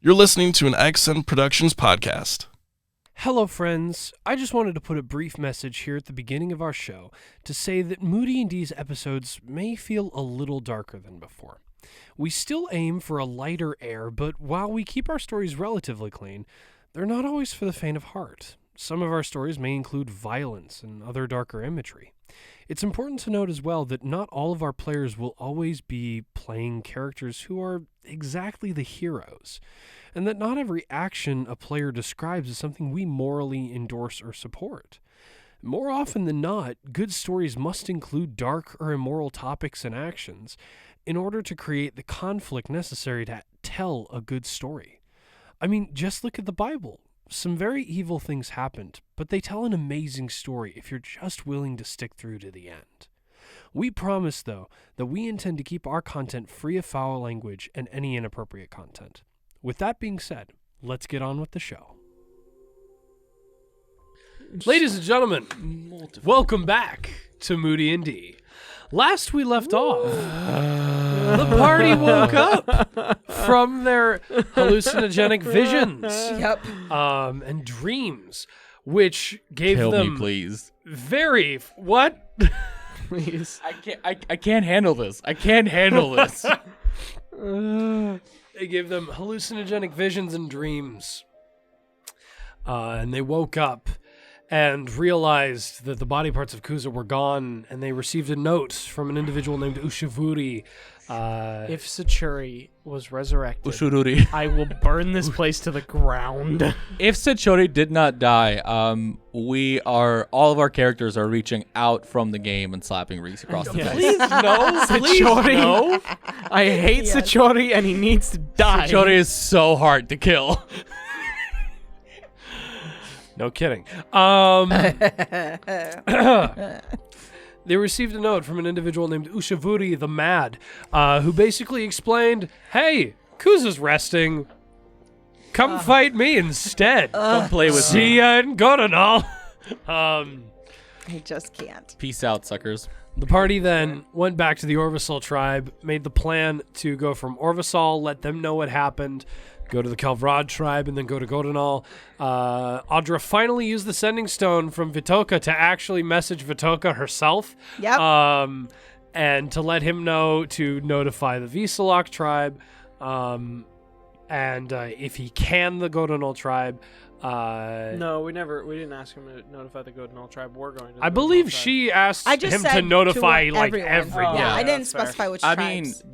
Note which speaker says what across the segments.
Speaker 1: You're listening to an Accent Productions podcast.
Speaker 2: Hello, friends. I just wanted to put a brief message here at the beginning of our show to say that Moody&D's episodes may feel a little darker than before. We still aim for a lighter air, but while we keep our stories relatively clean, they're not always for the faint of heart. Some of our stories may include violence and other darker imagery. It's important to note as well that not all of our players will always be playing characters who are exactly the heroes, and that not every action a player describes is something we morally endorse or support. More often than not, good stories must include dark or immoral topics and actions in order to create the conflict necessary to tell a good story. I mean, just look at the Bible. Some very evil things happened, but they tell an amazing story if you're just willing to stick through to the end. We promise, though, that we intend to keep our content free of foul language and any inappropriate content. With that being said, let's get on with the show. Ladies and gentlemen, welcome back to Moody&D. Last we left off, the party woke up from their hallucinogenic visions and dreams, which gave
Speaker 3: Kill
Speaker 2: them
Speaker 3: me, please.
Speaker 2: very... What?
Speaker 3: Please. I can't handle this. I can't handle this.
Speaker 2: They gave them hallucinogenic visions and dreams. And they woke up and realized that the body parts of Kuza were gone, and they received a note from an individual named Ushavuri.
Speaker 4: If Sachuri was resurrected,
Speaker 3: Ushururi.
Speaker 4: I will burn this place to the ground.
Speaker 3: If Sachori did not die, all of our characters are reaching out from the game and slapping Reese across the face.
Speaker 2: Please no, please
Speaker 4: Sachori.
Speaker 2: no.
Speaker 4: I hate Sachori, and he needs to die.
Speaker 3: Sachori is so hard to kill.
Speaker 2: No kidding. They received a note from an individual named Ushavuri the Mad, who basically explained, hey, Kuza's resting. Come fight me instead.
Speaker 3: Come play with
Speaker 2: See
Speaker 3: me.
Speaker 2: ya in Godonal.
Speaker 5: I just can't.
Speaker 3: Peace out, suckers.
Speaker 2: The party then went back to the Orvisol tribe, made the plan to go from Orvisol, let them know what happened, go to the Kelvrod tribe, and then go to Godonal. Adra finally used the sending stone from Vitoka to actually message Vitoka herself.
Speaker 5: Yep.
Speaker 2: And to let him know to notify the Visalok tribe. And if he can, the Godonal tribe.
Speaker 4: No, we didn't ask him to notify the Godonal tribe. We're going to.
Speaker 2: I believe she asked
Speaker 5: I just
Speaker 2: him
Speaker 5: said
Speaker 2: to notify
Speaker 5: everyone.
Speaker 2: everyone.
Speaker 5: Yeah, I didn't
Speaker 4: that's fair.
Speaker 5: specify which
Speaker 3: I
Speaker 5: tribes.
Speaker 3: mean,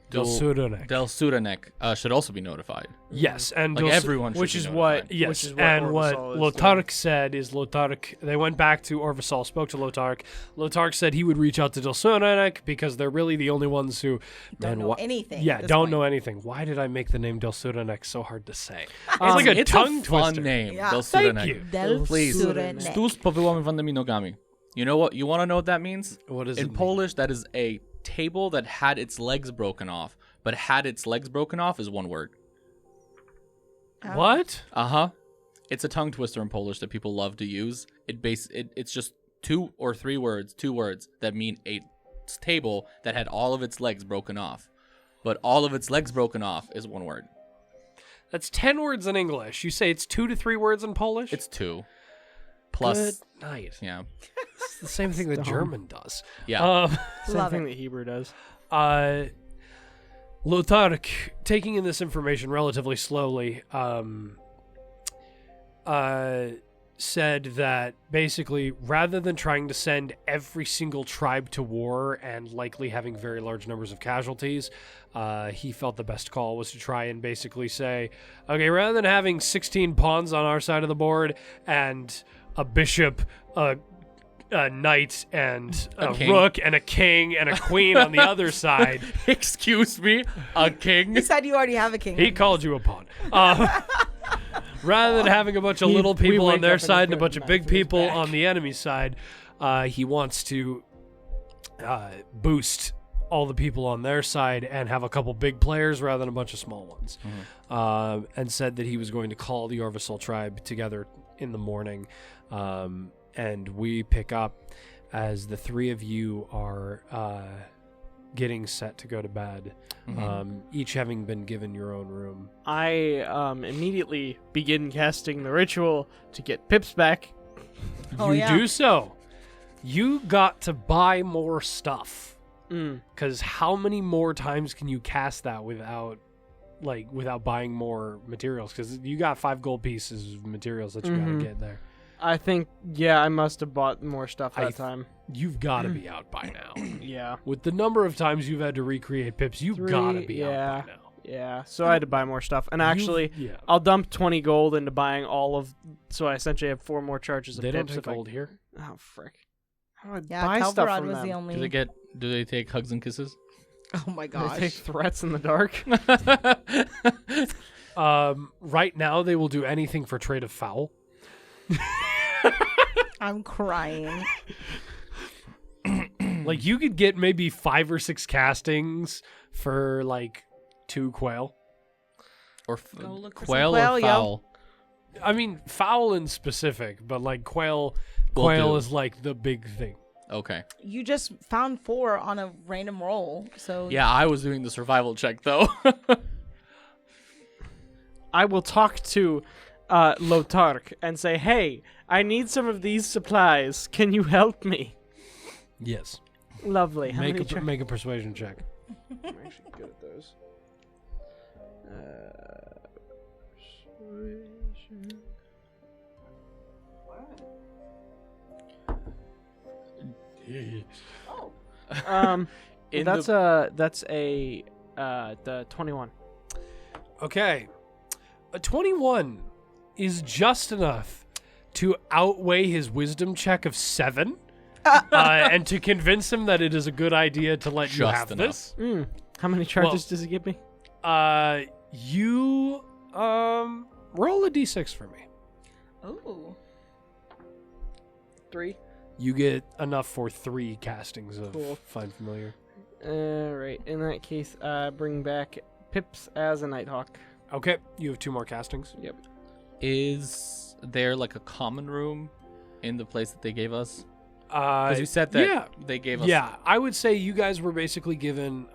Speaker 2: Del
Speaker 3: Sudanek should also be notified.
Speaker 2: Yes, and
Speaker 3: Like everyone should
Speaker 2: which
Speaker 3: be
Speaker 2: is
Speaker 3: notified.
Speaker 2: what yes,
Speaker 4: Which is what
Speaker 2: and what
Speaker 4: Orvisol is
Speaker 2: Lotark said is Lotark. They went back to Orvisol, spoke to Lotark. Lotark said he would reach out to Delsudanek because they're really the only ones who
Speaker 5: Don't know anything.
Speaker 2: Yeah,
Speaker 5: at this
Speaker 2: don't
Speaker 5: point.
Speaker 2: know anything. Why did I make the name Delsudanek so hard to say? It's like a
Speaker 3: It's
Speaker 2: tongue
Speaker 3: a fun
Speaker 2: twister.
Speaker 3: name.
Speaker 5: Yeah.
Speaker 3: Del
Speaker 2: Thank
Speaker 3: Sudanek.
Speaker 2: you.
Speaker 5: Del
Speaker 3: Please.
Speaker 5: Sudanek.
Speaker 3: Stus powyłamy wandami nogami. You know what? You want to know what that means?
Speaker 2: What does it
Speaker 3: In
Speaker 2: mean?
Speaker 3: Polish, that is a table that had its legs broken off. But had its legs broken off is one word.
Speaker 2: What?
Speaker 3: Uh-huh. It's a tongue twister in Polish that people love to use. It's just two words that mean a table that had all of its legs broken off. But all of its legs broken off is one word.
Speaker 2: That's 10 words in English. You say it's 2 to 3 words in Polish?
Speaker 3: It's two. Plus,
Speaker 2: Good night.
Speaker 3: yeah.
Speaker 2: It's the same thing that German does.
Speaker 3: Yeah.
Speaker 4: Same
Speaker 5: Love
Speaker 4: thing
Speaker 5: it.
Speaker 4: that Hebrew does.
Speaker 2: Lotark, taking in this information relatively slowly, said that basically rather than trying to send every single tribe to war and likely having very large numbers of casualties, he felt the best call was to try and basically say, okay, rather than having 16 pawns on our side of the board and a bishop, a knight and a
Speaker 3: king.
Speaker 2: rook and a king and a queen on the other side.
Speaker 3: Excuse me, a king?
Speaker 5: He said you already have a king.
Speaker 2: He called you a pawn. Rather than having a bunch of little
Speaker 4: we
Speaker 2: people on
Speaker 4: wake
Speaker 2: their
Speaker 4: up and
Speaker 2: side and a
Speaker 4: he's
Speaker 2: bunch
Speaker 4: got
Speaker 2: of
Speaker 4: a knife
Speaker 2: big
Speaker 4: in his
Speaker 2: people
Speaker 4: back.
Speaker 2: on the enemy side, he wants to boost all the people on their side and have a couple big players rather than a bunch of small ones. And said that he was going to call the Orvisol tribe together in the morning. And we pick up as the three of you are getting set to go to bed, each having been given your own room.
Speaker 4: I immediately begin casting the ritual to get Pips back.
Speaker 2: You do so. You got to buy more stuff. Because how many more times can you cast that without buying more materials? Because you got 5 gold pieces of materials that you gotta get there.
Speaker 4: I think, I must have bought more stuff that time.
Speaker 2: You've got to be out by now.
Speaker 4: Yeah.
Speaker 2: With the number of times you've had to recreate Pips, you've got to be out by now.
Speaker 4: Yeah, so I had to buy more stuff. And actually, I'll dump 20 gold into buying all of... So I essentially have 4 more charges of
Speaker 2: They
Speaker 4: Pips.
Speaker 2: don't take gold here.
Speaker 4: Oh, frick. How do I buy stuff
Speaker 5: Calvarad
Speaker 4: from
Speaker 5: was
Speaker 4: them?
Speaker 5: the only...
Speaker 3: Do they take hugs and kisses?
Speaker 5: Oh my
Speaker 4: Do they
Speaker 5: gosh.
Speaker 4: take threats in the dark?
Speaker 2: Right now, they will do anything for trade of foul.
Speaker 5: I'm crying.
Speaker 2: Like, you could get maybe 5 or 6 castings for, 2 quail.
Speaker 3: Or
Speaker 5: Go look for some
Speaker 3: quail
Speaker 5: quail,
Speaker 3: or
Speaker 5: yo.
Speaker 3: fowl?
Speaker 2: I mean, fowl in specific, but, quail is, the big thing.
Speaker 3: Okay.
Speaker 5: You just found 4 on a random roll, so...
Speaker 3: Yeah, I was doing the survival check, though.
Speaker 4: I will talk to Lotark and say, hey, I need some of these supplies. Can you help me?
Speaker 2: Yes.
Speaker 4: Lovely. How many
Speaker 2: Make a persuasion check.
Speaker 4: I'm actually good at those. Persuasion. That's the 21.
Speaker 2: Okay. A 21 is just enough to outweigh his wisdom check of 7 and to convince him that it is a good idea to let you
Speaker 3: Just
Speaker 2: have
Speaker 3: enough.
Speaker 2: this.
Speaker 4: How many charges does it give me?
Speaker 2: You roll a d6 for me.
Speaker 5: Ooh.
Speaker 4: 3.
Speaker 2: You get enough for 3 castings of
Speaker 4: Cool.
Speaker 2: Find Familiar.
Speaker 4: Alright, in that case, bring back Pips as a Nighthawk.
Speaker 2: Okay, you have 2 more castings.
Speaker 4: Yep.
Speaker 3: Is there a common room in the place that they gave us?
Speaker 2: Because
Speaker 3: Because you said that they gave us.
Speaker 2: Yeah, I would say you guys were basically given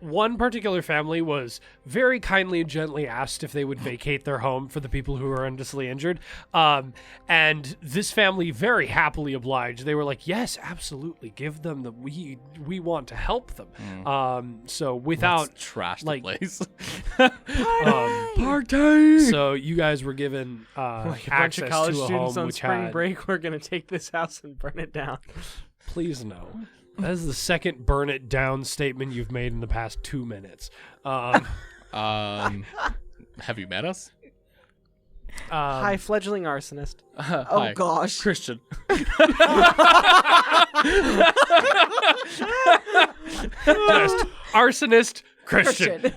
Speaker 2: one particular family was very kindly and gently asked if they would vacate their home for the people who were horrendously injured. And this family very happily obliged. They were like, yes, absolutely. Give them we want to help them. So without
Speaker 3: Let's trash the place.
Speaker 2: party. So you guys were given
Speaker 4: Like a bunch
Speaker 2: access
Speaker 4: of college
Speaker 2: to a
Speaker 4: students
Speaker 2: home
Speaker 4: on
Speaker 2: which
Speaker 4: spring
Speaker 2: had,
Speaker 4: break, we're going to take this house and burn it down.
Speaker 2: Please no. That is the second burn it down statement you've made in the past 2 minutes.
Speaker 3: Have you met us?
Speaker 4: Hi, fledgling arsonist.
Speaker 5: Oh,
Speaker 3: Hi.
Speaker 5: gosh.
Speaker 3: Christian.
Speaker 2: Just arsonist Christian.
Speaker 3: Is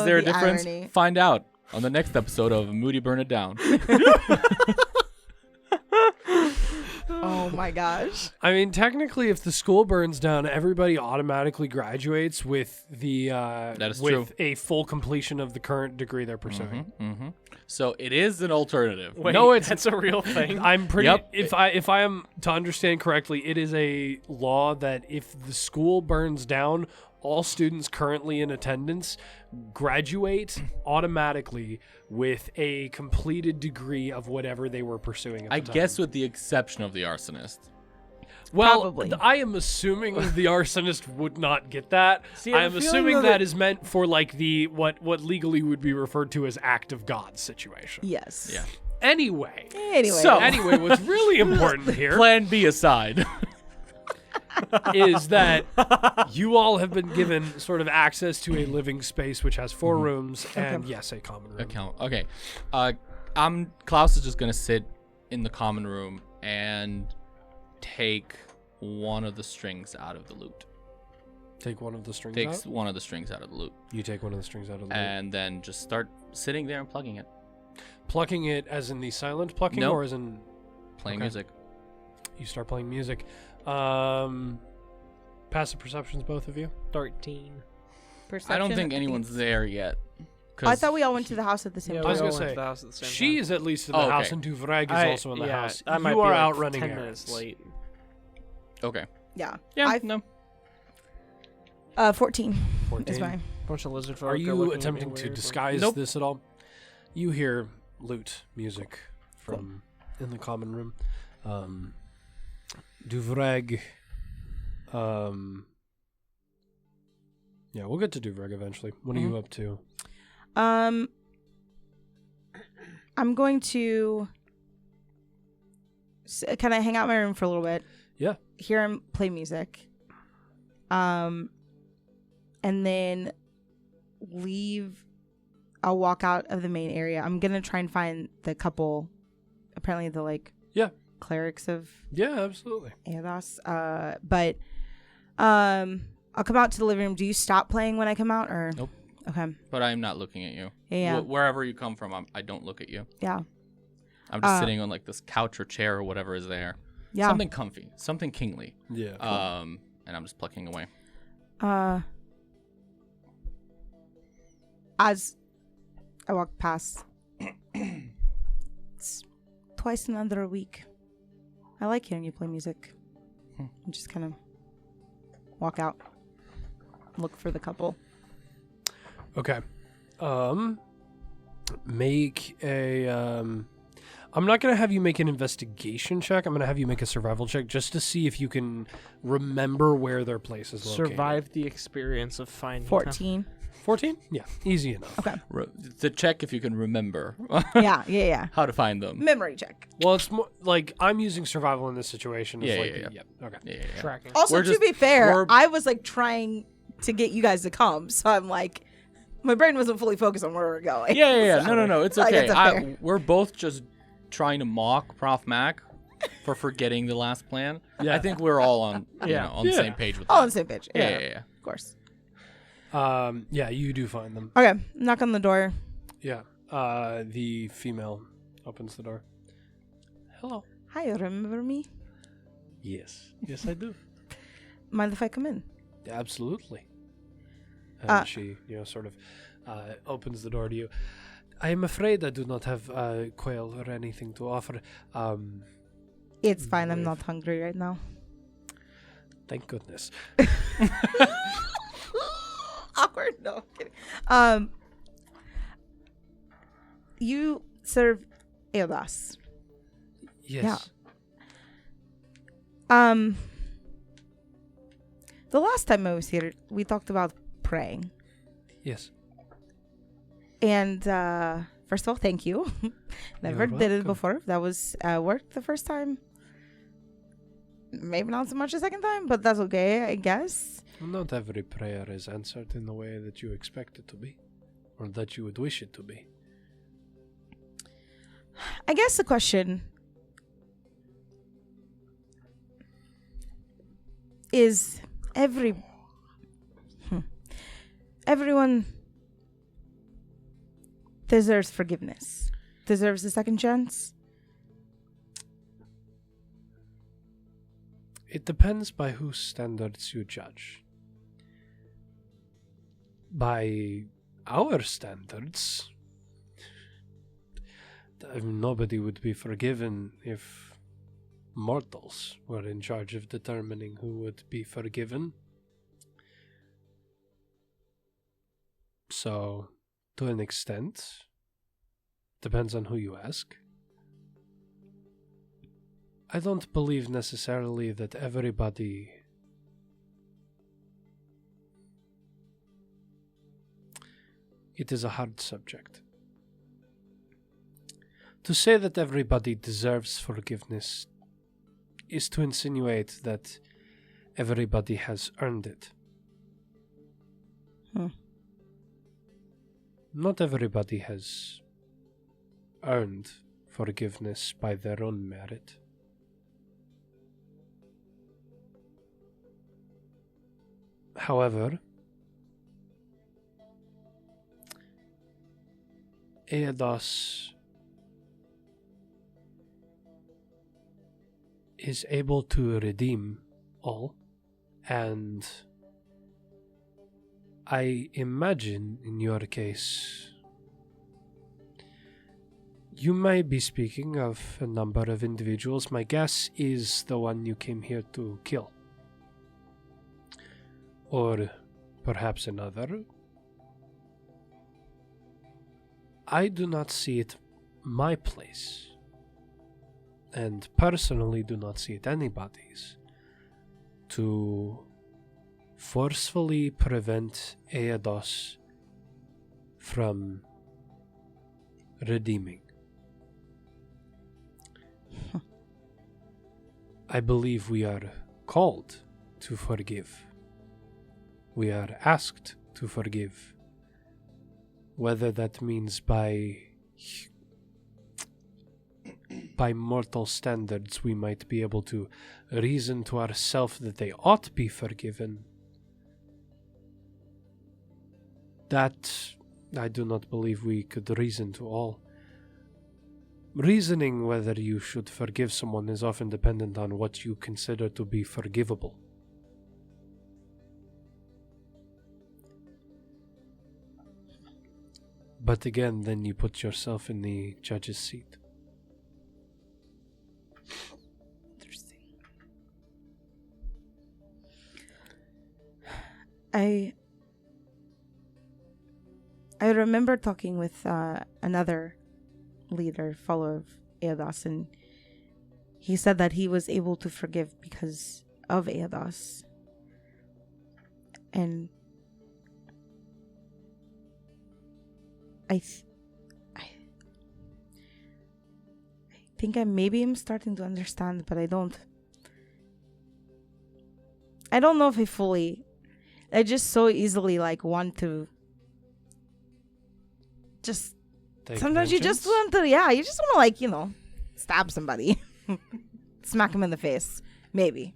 Speaker 3: there a
Speaker 5: the
Speaker 3: difference?
Speaker 5: irony.
Speaker 3: Find out on the next episode of Moody Burn It Down.
Speaker 5: Oh my gosh.
Speaker 2: I mean, technically, if the school burns down, everybody automatically graduates with the
Speaker 3: is
Speaker 2: with
Speaker 3: true.
Speaker 2: a full completion of the current degree they're pursuing.
Speaker 3: Mm-hmm. So it is an alternative.
Speaker 4: Wait,
Speaker 2: No, it's-
Speaker 4: that's a real thing.
Speaker 2: I'm pretty.
Speaker 3: Yep.
Speaker 2: If I am to understand correctly, it is a law that if the school burns down, all students currently in attendance graduate automatically with a completed degree of whatever they were pursuing at the
Speaker 3: I
Speaker 2: time.
Speaker 3: guess with the exception of the arsonist.
Speaker 2: Well,
Speaker 5: Probably.
Speaker 2: I am assuming the arsonist would not get that.
Speaker 4: See, I
Speaker 2: I
Speaker 4: have
Speaker 2: am
Speaker 4: a feeling,
Speaker 2: assuming
Speaker 4: though,
Speaker 2: that
Speaker 4: that-
Speaker 2: is meant for the what legally would be referred to as act of God situation.
Speaker 5: Yes.
Speaker 3: Yeah.
Speaker 2: Anyway,
Speaker 3: So-
Speaker 2: anyway, what's really important here
Speaker 3: Plan B aside.
Speaker 2: is that you all have been given sort of access to a living space which has 4 rooms and yes, a common room.
Speaker 3: Account. Okay. Klaus is just gonna sit in the common room and take one of the strings out of the lute.
Speaker 2: Take one of the strings
Speaker 3: Takes
Speaker 2: out.
Speaker 3: one of the strings out of the lute.
Speaker 2: You take one of the strings out of the loop.
Speaker 3: And then just start sitting there and plugging it.
Speaker 2: Plucking it as in the silent plucking
Speaker 3: Nope.
Speaker 2: or as in
Speaker 3: Playing
Speaker 2: Okay.
Speaker 3: music.
Speaker 2: you start playing music. Passive perceptions, both of you.
Speaker 4: 13.
Speaker 3: I don't think
Speaker 5: Perception
Speaker 3: anyone's
Speaker 5: beats-
Speaker 3: there yet.
Speaker 5: I thought we all went to the house at the same
Speaker 4: Yeah,
Speaker 2: I was
Speaker 5: time.
Speaker 4: we
Speaker 2: gonna
Speaker 4: all went
Speaker 2: say,
Speaker 4: to the house at the same
Speaker 2: she
Speaker 4: time.
Speaker 2: is at least in the
Speaker 3: Oh,
Speaker 2: house,
Speaker 3: okay.
Speaker 2: and Duvreg is also in the house.
Speaker 4: I might
Speaker 2: You
Speaker 4: be
Speaker 2: are
Speaker 4: like
Speaker 2: out running
Speaker 4: 10
Speaker 2: errands.
Speaker 4: minutes late.
Speaker 3: Okay.
Speaker 5: Yeah.
Speaker 3: Yeah.
Speaker 5: I-
Speaker 3: No.
Speaker 5: 14 is
Speaker 2: 14.
Speaker 5: fine.
Speaker 4: Bunch of lizard folk
Speaker 2: Are
Speaker 4: looking
Speaker 2: you
Speaker 4: at me
Speaker 2: attempting to
Speaker 4: weird.
Speaker 2: disguise
Speaker 3: Nope.
Speaker 2: this at all? You hear lute music from in the common room. Duvreg. Yeah, we'll get to Duvreg eventually. What are you up to?
Speaker 5: I'm going to kind of hang out in my room for a little bit.
Speaker 2: Yeah.
Speaker 5: Hear him play music. And then leave. I'll walk out of the main area. I'm gonna try and find the couple. Apparently, the
Speaker 2: Yeah.
Speaker 5: clerics of
Speaker 2: Yeah, absolutely.
Speaker 5: Eos. But I'll come out to the living room. Do you stop playing when I come out, or
Speaker 3: Nope.
Speaker 5: Okay.
Speaker 3: But I'm not looking at you.
Speaker 5: Yeah.
Speaker 3: Wherever you come from, I don't look at you.
Speaker 5: Yeah.
Speaker 3: I'm just sitting on like this couch or chair or whatever is there.
Speaker 5: Yeah.
Speaker 3: Something comfy, something kingly.
Speaker 2: Yeah.
Speaker 3: And I'm just plucking away.
Speaker 5: As I walk past, it's twice in under a week. I like hearing you play music. And just kind of walk out, look for the couple.
Speaker 2: Okay. Make a I'm not going to have you make an investigation check. I'm going to have you make a survival check just to see if you can remember where their place is located.
Speaker 4: Survive the experience of finding
Speaker 5: 14.
Speaker 2: 14? Yeah, easy enough.
Speaker 5: Okay.
Speaker 3: To check if you can remember
Speaker 5: Yeah.
Speaker 3: how to find them.
Speaker 5: Memory check.
Speaker 2: Well, it's more like I'm using survival in this situation. It's
Speaker 3: Yeah,
Speaker 2: like,
Speaker 3: yeah.
Speaker 2: Okay.
Speaker 3: Yeah.
Speaker 4: tracking.
Speaker 5: Also,
Speaker 3: We're
Speaker 5: to
Speaker 3: just-
Speaker 5: be fair,
Speaker 3: we're-
Speaker 5: I was trying to get you guys to come, so I'm my brain wasn't fully focused on where we're going.
Speaker 3: Yeah.
Speaker 5: So,
Speaker 3: No. It's
Speaker 5: like,
Speaker 3: okay.
Speaker 5: it's fair.
Speaker 3: We're both just trying to mock Prof Mac for forgetting the last plan.
Speaker 2: Yeah.
Speaker 3: I think we're all on on the
Speaker 2: Yeah.
Speaker 3: same page with that.
Speaker 5: All on the same page.
Speaker 3: Yeah.
Speaker 5: Of course.
Speaker 2: Yeah, you do find them.
Speaker 5: Okay. Knock on the door.
Speaker 2: Yeah. The female opens the door. Hello.
Speaker 5: Hi, you remember me?
Speaker 2: Yes. Yes, I do.
Speaker 5: Mind if I come in?
Speaker 2: Absolutely. And she, sort of opens the door to you. I am afraid I do not have quail or anything to offer.
Speaker 5: It's fine. I'm
Speaker 2: Right.
Speaker 5: not hungry right now.
Speaker 2: Thank goodness.
Speaker 5: Awkward. No, I'm kidding. You serve Eodas.
Speaker 2: Yes.
Speaker 5: The last time I was here, we talked about praying.
Speaker 2: Yes.
Speaker 5: And first of all, thank you. Never
Speaker 2: You're
Speaker 5: did it
Speaker 2: welcome.
Speaker 5: before. That was worked the first time. Maybe not so much the second time, but that's okay, I guess.
Speaker 2: Not every prayer is answered in the way that you expect it to be, or that you would wish it to be.
Speaker 5: I guess the question is everyone deserves forgiveness, deserves a second chance.
Speaker 2: It depends by whose standards you judge. By our standards, nobody would be forgiven if mortals were in charge of determining who would be forgiven. So, to an extent, depends on who you ask. I don't believe necessarily that everybody it is a hard subject. To say that everybody deserves forgiveness is to insinuate that everybody has earned it. Not everybody has earned forgiveness by their own merit. However, Eodas is able to redeem all, and I imagine in your case You may be speaking of a number of individuals. My guess is the one you came here to kill. Or perhaps another. I do not see it my place, and personally do not see it anybody's, to forcefully prevent Eodos from redeeming. I believe we are called to forgive. We are asked to forgive. Whether that means by mortal standards we might be able to reason to ourselves that they ought to be forgiven, that I do not believe we could reason to all. Reasoning whether you should forgive someone is often dependent on what you consider to be forgivable. But again, then you put yourself in the judge's seat.
Speaker 5: Interesting. I remember talking with another leader, follower of Eodos, and he said that he was able to forgive because of Eodos. And I think I maybe am starting to understand, but I don't know if I fully. I just so easily want to just.
Speaker 2: Take
Speaker 5: Sometimes you just
Speaker 2: vengeance?
Speaker 5: want to, you just want to stab somebody, smack him in the face, maybe.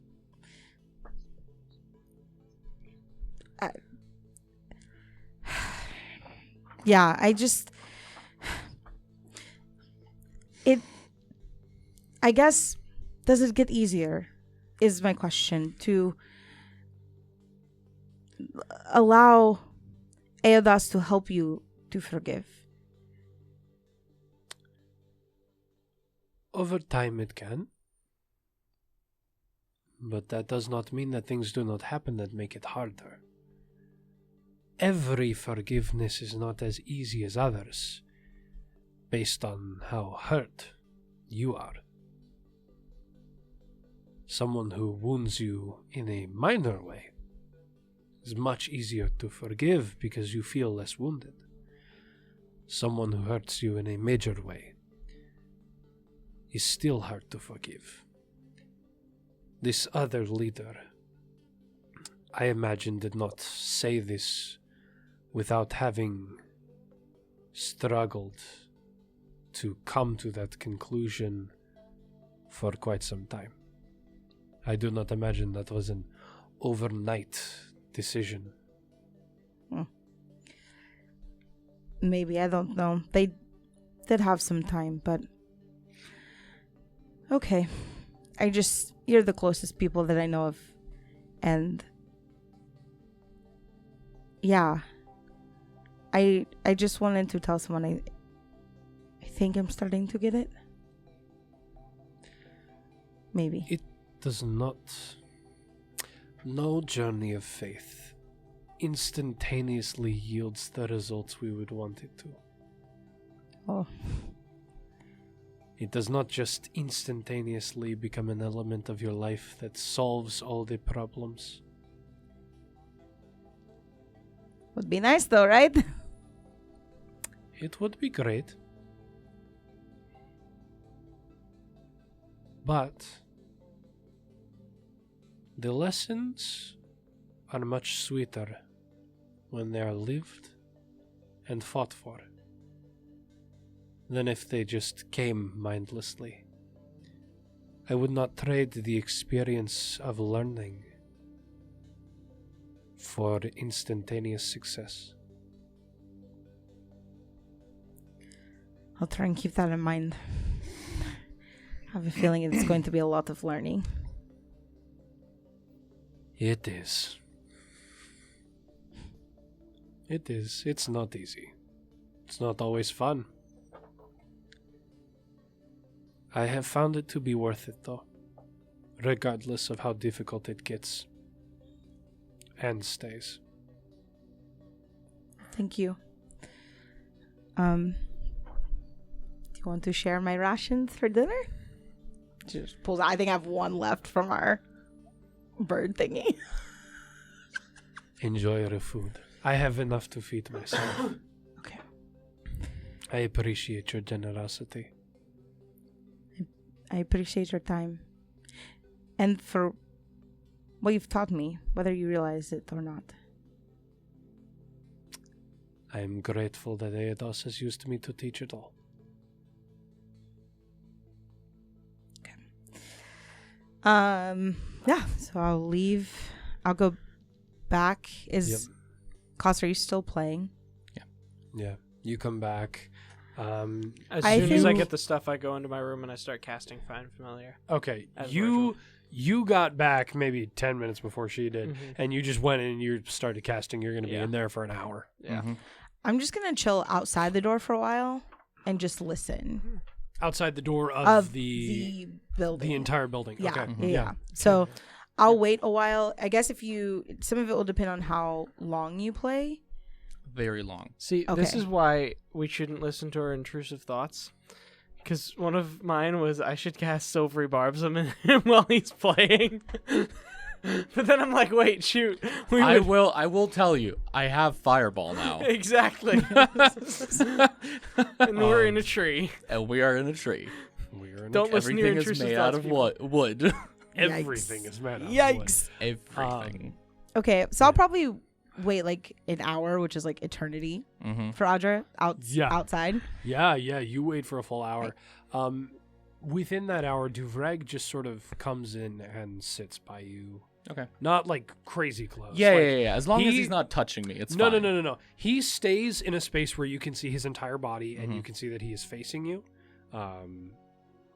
Speaker 5: I guess, does it get easier, is my question, to allow Eodas to help you to forgive?
Speaker 2: Over time it can. But that does not mean that things do not happen that make it harder. Every forgiveness is not as easy as others, based on how hurt you are. Someone who wounds you in a minor way is much easier to forgive because you feel less wounded. Someone who hurts you in a major way is still hard to forgive. This other leader, I imagine, did not say this without having struggled to come to that conclusion for quite some time. I do not imagine that was an overnight decision.
Speaker 5: Maybe, I don't know. They did have some time, but okay. You're the closest people that I know of. And yeah. I just wanted to tell someone I think I'm starting to get it. Maybe.
Speaker 2: It does not. No journey of faith instantaneously yields the results we would want it to.
Speaker 5: Oh.
Speaker 2: It does not just instantaneously become an element of your life that solves all the problems.
Speaker 5: Would be nice though, right?
Speaker 2: It would be great. But the lessons are much sweeter when they are lived and fought for than if they just came mindlessly. I would not trade the experience of learning for instantaneous success.
Speaker 5: I'll try and keep that in mind. I have a feeling it's going to be a lot of learning.
Speaker 2: It is. It is. It's not easy. It's not always fun. I have found it to be worth it, though, regardless of how difficult it gets and stays.
Speaker 5: Thank you. Do you want to share my rations for dinner? Just pulls. I think I have one left from our bird thingy.
Speaker 2: Enjoy your food. I have enough to feed myself.
Speaker 5: Okay.
Speaker 2: I appreciate your generosity.
Speaker 5: I appreciate your time. And for what you've taught me, whether you realize it or not.
Speaker 2: I am grateful that Aedos has used me to teach it all.
Speaker 5: Yeah, so I'll leave. I'll go back. Klaus, are you still playing?
Speaker 2: Yeah. You come back.
Speaker 4: As
Speaker 5: I
Speaker 4: soon as I
Speaker 5: think-
Speaker 4: get the stuff, I go into my room and I start casting Find Familiar.
Speaker 2: Okay,
Speaker 4: As
Speaker 2: you got back maybe 10 minutes before she did,
Speaker 4: Mhm.
Speaker 2: and you just went in and you started casting. You're going to be
Speaker 4: Yeah.
Speaker 2: in there for an hour.
Speaker 4: Yeah.
Speaker 3: Mhm.
Speaker 5: I'm just going to chill outside the door for a while and just listen.
Speaker 2: Outside the door of
Speaker 5: the building.
Speaker 2: the entire building.
Speaker 5: Yeah,
Speaker 2: Okay.
Speaker 5: yeah. So I'll wait a while. I guess some of it will depend on how long you play.
Speaker 3: Very long.
Speaker 4: See, this
Speaker 5: Okay.
Speaker 4: is why we shouldn't listen to our intrusive thoughts. Because one of mine was I should cast Silvery Barbs on him while he's playing. But then I'm like, wait, shoot.
Speaker 3: I will tell you. I have Fireball now.
Speaker 4: Exactly. And we're in a tree.
Speaker 3: And we are in a tree.
Speaker 2: We're in
Speaker 4: Don't listen to your
Speaker 3: Everything is
Speaker 4: intrusive
Speaker 3: made
Speaker 4: thoughts,
Speaker 3: out of
Speaker 4: people.
Speaker 3: wood.
Speaker 2: Everything is made out of wood.
Speaker 5: Yikes.
Speaker 3: Everything.
Speaker 5: Okay, so I'll probably wait like an hour, which is like eternity
Speaker 3: Mm-hmm.
Speaker 5: for Adra outside.
Speaker 2: Yeah, you wait for a full hour. Within that hour, Duvreg just sort of comes in and sits by you.
Speaker 3: Okay.
Speaker 2: Not like crazy close.
Speaker 3: Yeah,
Speaker 2: like,
Speaker 3: yeah. As long as
Speaker 2: he-
Speaker 3: he's not touching me, it's
Speaker 2: No,
Speaker 3: fine.
Speaker 2: no. He stays in a space where you can see his entire body and
Speaker 3: Mhm.
Speaker 2: you can see that he is facing you.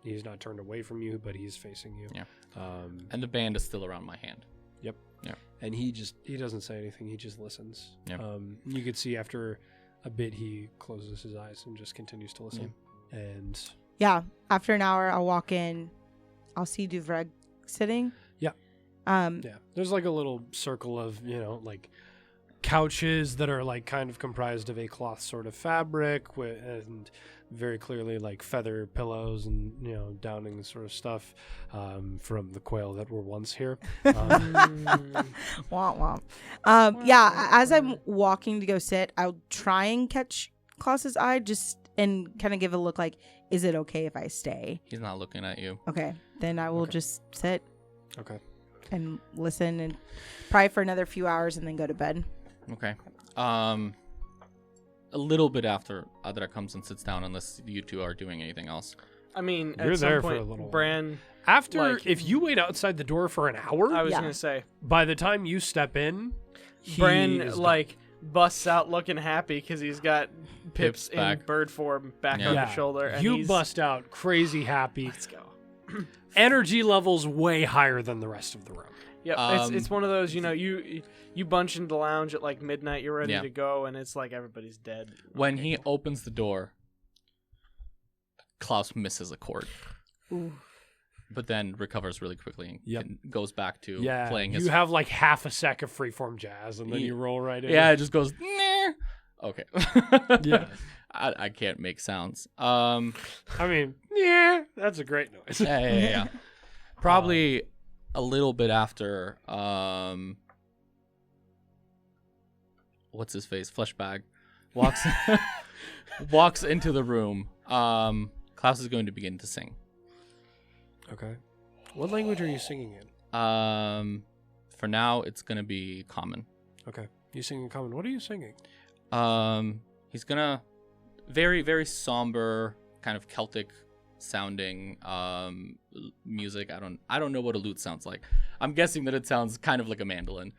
Speaker 2: He's not turned away from you, but he's facing you.
Speaker 3: Yeah.
Speaker 2: Um,
Speaker 3: And the band is still around my hand.
Speaker 2: and he doesn't say anything. He just listens.
Speaker 3: Yeah.
Speaker 2: You could see after a bit he closes his eyes and just continues to listen. And
Speaker 5: Yeah, after an hour, I'll walk in. I'll see Duvreg sitting.
Speaker 2: Yeah. yeah, there's like a little circle of like couches that are like kind of comprised of a cloth sort of fabric and very clearly like feather pillows and downing sort of stuff from the quail that were once here.
Speaker 5: Womp womp. Yeah, as I'm walking to go sit, I'll try and catch Klaus's eye and kind of give a look like, is it okay if I stay?
Speaker 3: He's not looking at you.
Speaker 5: Okay, then I will
Speaker 2: Okay.
Speaker 5: just sit
Speaker 2: Okay.
Speaker 5: and listen and probably for another few hours and then go to bed.
Speaker 3: Okay. A little bit after Adra comes and sits down, unless you two are doing anything else.
Speaker 4: I mean,
Speaker 2: You're
Speaker 4: at some
Speaker 2: there for
Speaker 4: point,
Speaker 2: a little while.
Speaker 4: Bran,
Speaker 2: After,
Speaker 4: Like-
Speaker 2: if you wait outside the door for an hour,
Speaker 4: I was
Speaker 5: Yeah.
Speaker 4: going to say,
Speaker 2: by the time you step in, he
Speaker 4: Bran,
Speaker 2: is
Speaker 4: like, busts out looking happy because he's got Pips in
Speaker 3: back.
Speaker 4: bird form back
Speaker 3: Yeah.
Speaker 4: on
Speaker 2: Yeah.
Speaker 4: his shoulder. And
Speaker 2: you
Speaker 4: he's,
Speaker 2: bust out crazy happy.
Speaker 4: Let's go.
Speaker 2: Energy levels way higher than the rest of the room.
Speaker 4: Yep, it's one of those, you bunch into the lounge at like midnight, you're ready
Speaker 3: Yeah.
Speaker 4: to go, and it's like everybody's dead.
Speaker 3: When he opens the door, Klaus misses a chord,
Speaker 5: Ooh.
Speaker 3: but then recovers really quickly and
Speaker 2: Yep.
Speaker 3: goes back to
Speaker 2: Yeah,
Speaker 3: playing his.
Speaker 2: you have like half a sec of freeform jazz, and then
Speaker 3: Yeah.
Speaker 2: you roll right in.
Speaker 3: Yeah, it just goes. Nah. Okay.
Speaker 2: Yeah.
Speaker 3: I can't make sounds.
Speaker 2: I mean, yeah, that's a great noise.
Speaker 3: Yeah. Probably a little bit after. What's his face? Fleshbag walks walks into the room. Klaus is going to begin to sing.
Speaker 2: Okay. What language are you singing in?
Speaker 3: For now, it's going to be common.
Speaker 2: Okay. You sing in common. What are you singing?
Speaker 3: He's gonna very, very somber, kind of Celtic sounding music. I don't know what a lute sounds like. I'm guessing that it sounds kind of like a mandolin.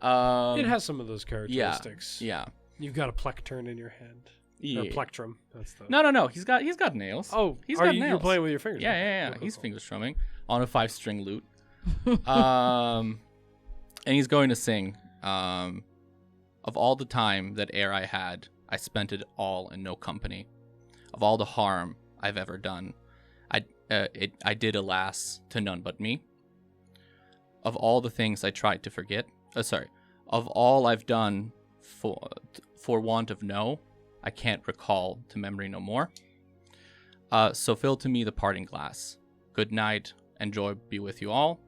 Speaker 2: It has some of those characteristics.
Speaker 3: Yeah.
Speaker 2: You've got a plectrum in your hand.
Speaker 3: Yeah.
Speaker 2: Or plectrum. That's the.
Speaker 3: No. He's got nails.
Speaker 2: Oh,
Speaker 3: he's
Speaker 2: are
Speaker 3: got
Speaker 2: you,
Speaker 3: nails.
Speaker 2: You're playing with your fingers?
Speaker 3: Yeah.
Speaker 2: Cool,
Speaker 3: He's
Speaker 2: cool.
Speaker 3: finger strumming on a 5-string lute. And he's going to sing. Of all the time that ere I had, I spent it all in no company. Of all the harm I've ever done, I did, alas, to none but me. Of all the things I tried to forget, of all I've done for want of no, I can't recall to memory no more. So fill to me the parting glass. Good night, and joy be with you all.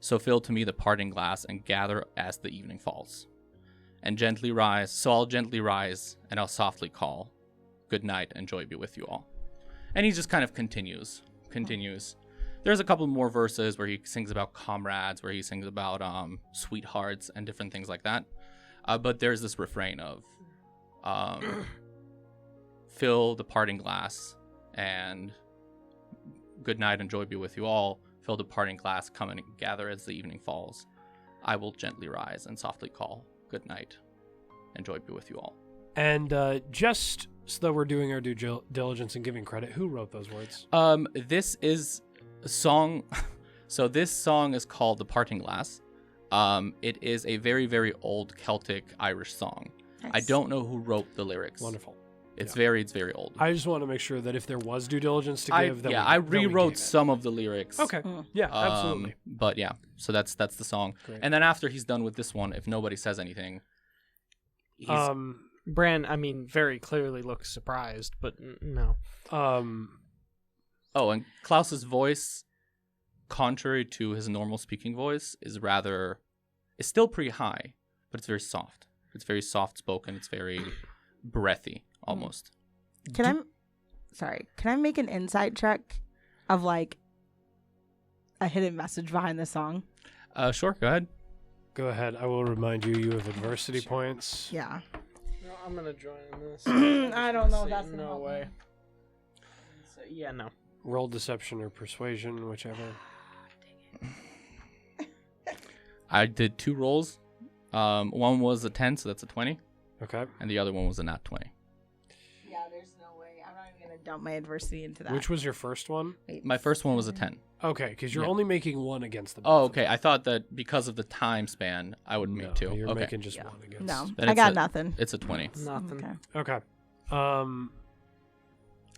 Speaker 3: So fill to me the parting glass, and gather as the evening falls. And gently rise, so I'll gently rise, and I'll softly call. Good night, and joy be with you all. And he just kind of continues. There's a couple more verses where he sings about comrades, where he sings about sweethearts and different things like that. But there's this refrain of fill the parting glass, and good night and joy be with you all. Fill the parting glass, come and gather as the evening falls. I will gently rise and softly call. Good night and joy be with you all.
Speaker 2: And just so that we're doing our due diligence and giving credit, who wrote those words?
Speaker 3: This is a song. So this song is called The Parting Glass. It is a very, very old Celtic Irish song.
Speaker 5: Nice.
Speaker 3: I don't know who wrote the lyrics.
Speaker 2: Wonderful.
Speaker 3: It's very old.
Speaker 2: I just want to make sure that if there was due diligence to give,
Speaker 3: I rewrote some of the lyrics.
Speaker 2: Okay. Yeah, absolutely.
Speaker 3: But yeah, so that's the song.
Speaker 2: Great.
Speaker 3: And then after he's done with this one, if nobody says anything, he's
Speaker 4: Bran, I mean, very clearly looks surprised, but no.
Speaker 3: Oh, and Klaus's voice, contrary to his normal speaking voice, is still pretty high, but it's very soft. It's very soft spoken. It's very breathy, almost.
Speaker 5: Can I make an insight check of like a hidden message behind the song?
Speaker 3: Sure, go ahead.
Speaker 2: Go ahead. I will remind you have adversity points.
Speaker 5: Yeah.
Speaker 4: No, I'm gonna join this.
Speaker 5: I don't know if that's gonna
Speaker 4: no
Speaker 5: help
Speaker 4: way.
Speaker 5: me.
Speaker 4: So, yeah, no.
Speaker 2: Roll deception or persuasion, whichever.
Speaker 3: I did 2 rolls. One was a 10, so that's a 20.
Speaker 2: Okay.
Speaker 3: And the other one was a nat 20.
Speaker 5: Yeah, there's no way. I'm not even gonna dump my adversity into that.
Speaker 2: Which was your first one?
Speaker 5: Wait,
Speaker 3: My first one was a 10.
Speaker 2: Okay, because you're
Speaker 3: Yeah.
Speaker 2: only making one against the.
Speaker 3: Oh, okay. I thought that because of the time span, I would make 2.
Speaker 2: You're
Speaker 3: Okay.
Speaker 2: making just one against.
Speaker 5: No,
Speaker 3: Then
Speaker 5: I
Speaker 3: it's
Speaker 5: got
Speaker 3: a-
Speaker 5: nothing.
Speaker 3: It's a 20.
Speaker 4: Nothing.
Speaker 5: Okay.
Speaker 2: Okay.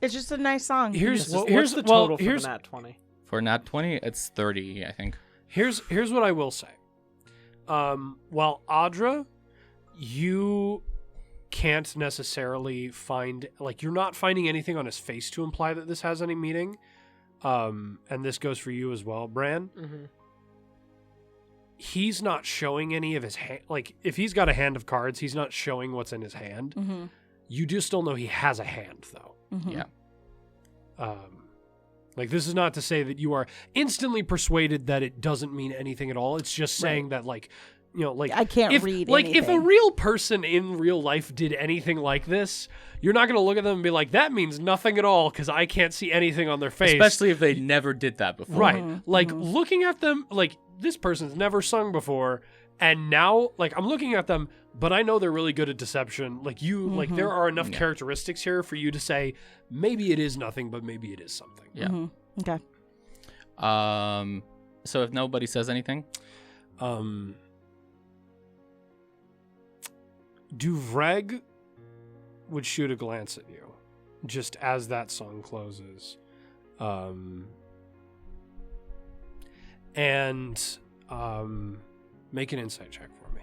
Speaker 5: It's just a nice song.
Speaker 2: Here's
Speaker 4: What's the total for
Speaker 2: here's
Speaker 4: the nat 20?
Speaker 3: For nat 20, it's 30, I think.
Speaker 2: here's what I will say. While Adra, you can't necessarily find, like, you're not finding anything on his face to imply that this has any meaning. And this goes for you as well, Bran.
Speaker 4: Mm-hmm.
Speaker 2: He's not showing any of his hand. Like, if he's got a hand of cards, he's not showing what's in his hand.
Speaker 5: Mm-hmm.
Speaker 2: You do still know he has a hand, though.
Speaker 5: Mm-hmm.
Speaker 3: Yeah.
Speaker 2: Like, this is not to say that you are instantly persuaded that it doesn't mean anything at all. It's just saying that, like, you know, like,
Speaker 5: I can't read
Speaker 2: like, if a
Speaker 5: anything.
Speaker 2: real person in real life did anything like this, you're not going to look at them and be like, that means nothing at all because I can't see anything on their face.
Speaker 3: Especially if they never did that before.
Speaker 2: Right.
Speaker 5: Mm-hmm.
Speaker 2: Like, looking at them, like, this person's never sung before, and now, like, I'm looking at them, but I know they're really good at deception. Like, like, there are enough characteristics here for you to say, maybe it is nothing, but maybe it is something.
Speaker 3: Yeah.
Speaker 5: Mm-hmm. Okay.
Speaker 3: So if nobody says anything,
Speaker 2: Duvreg would shoot a glance at you just as that song closes. And make an insight check for me.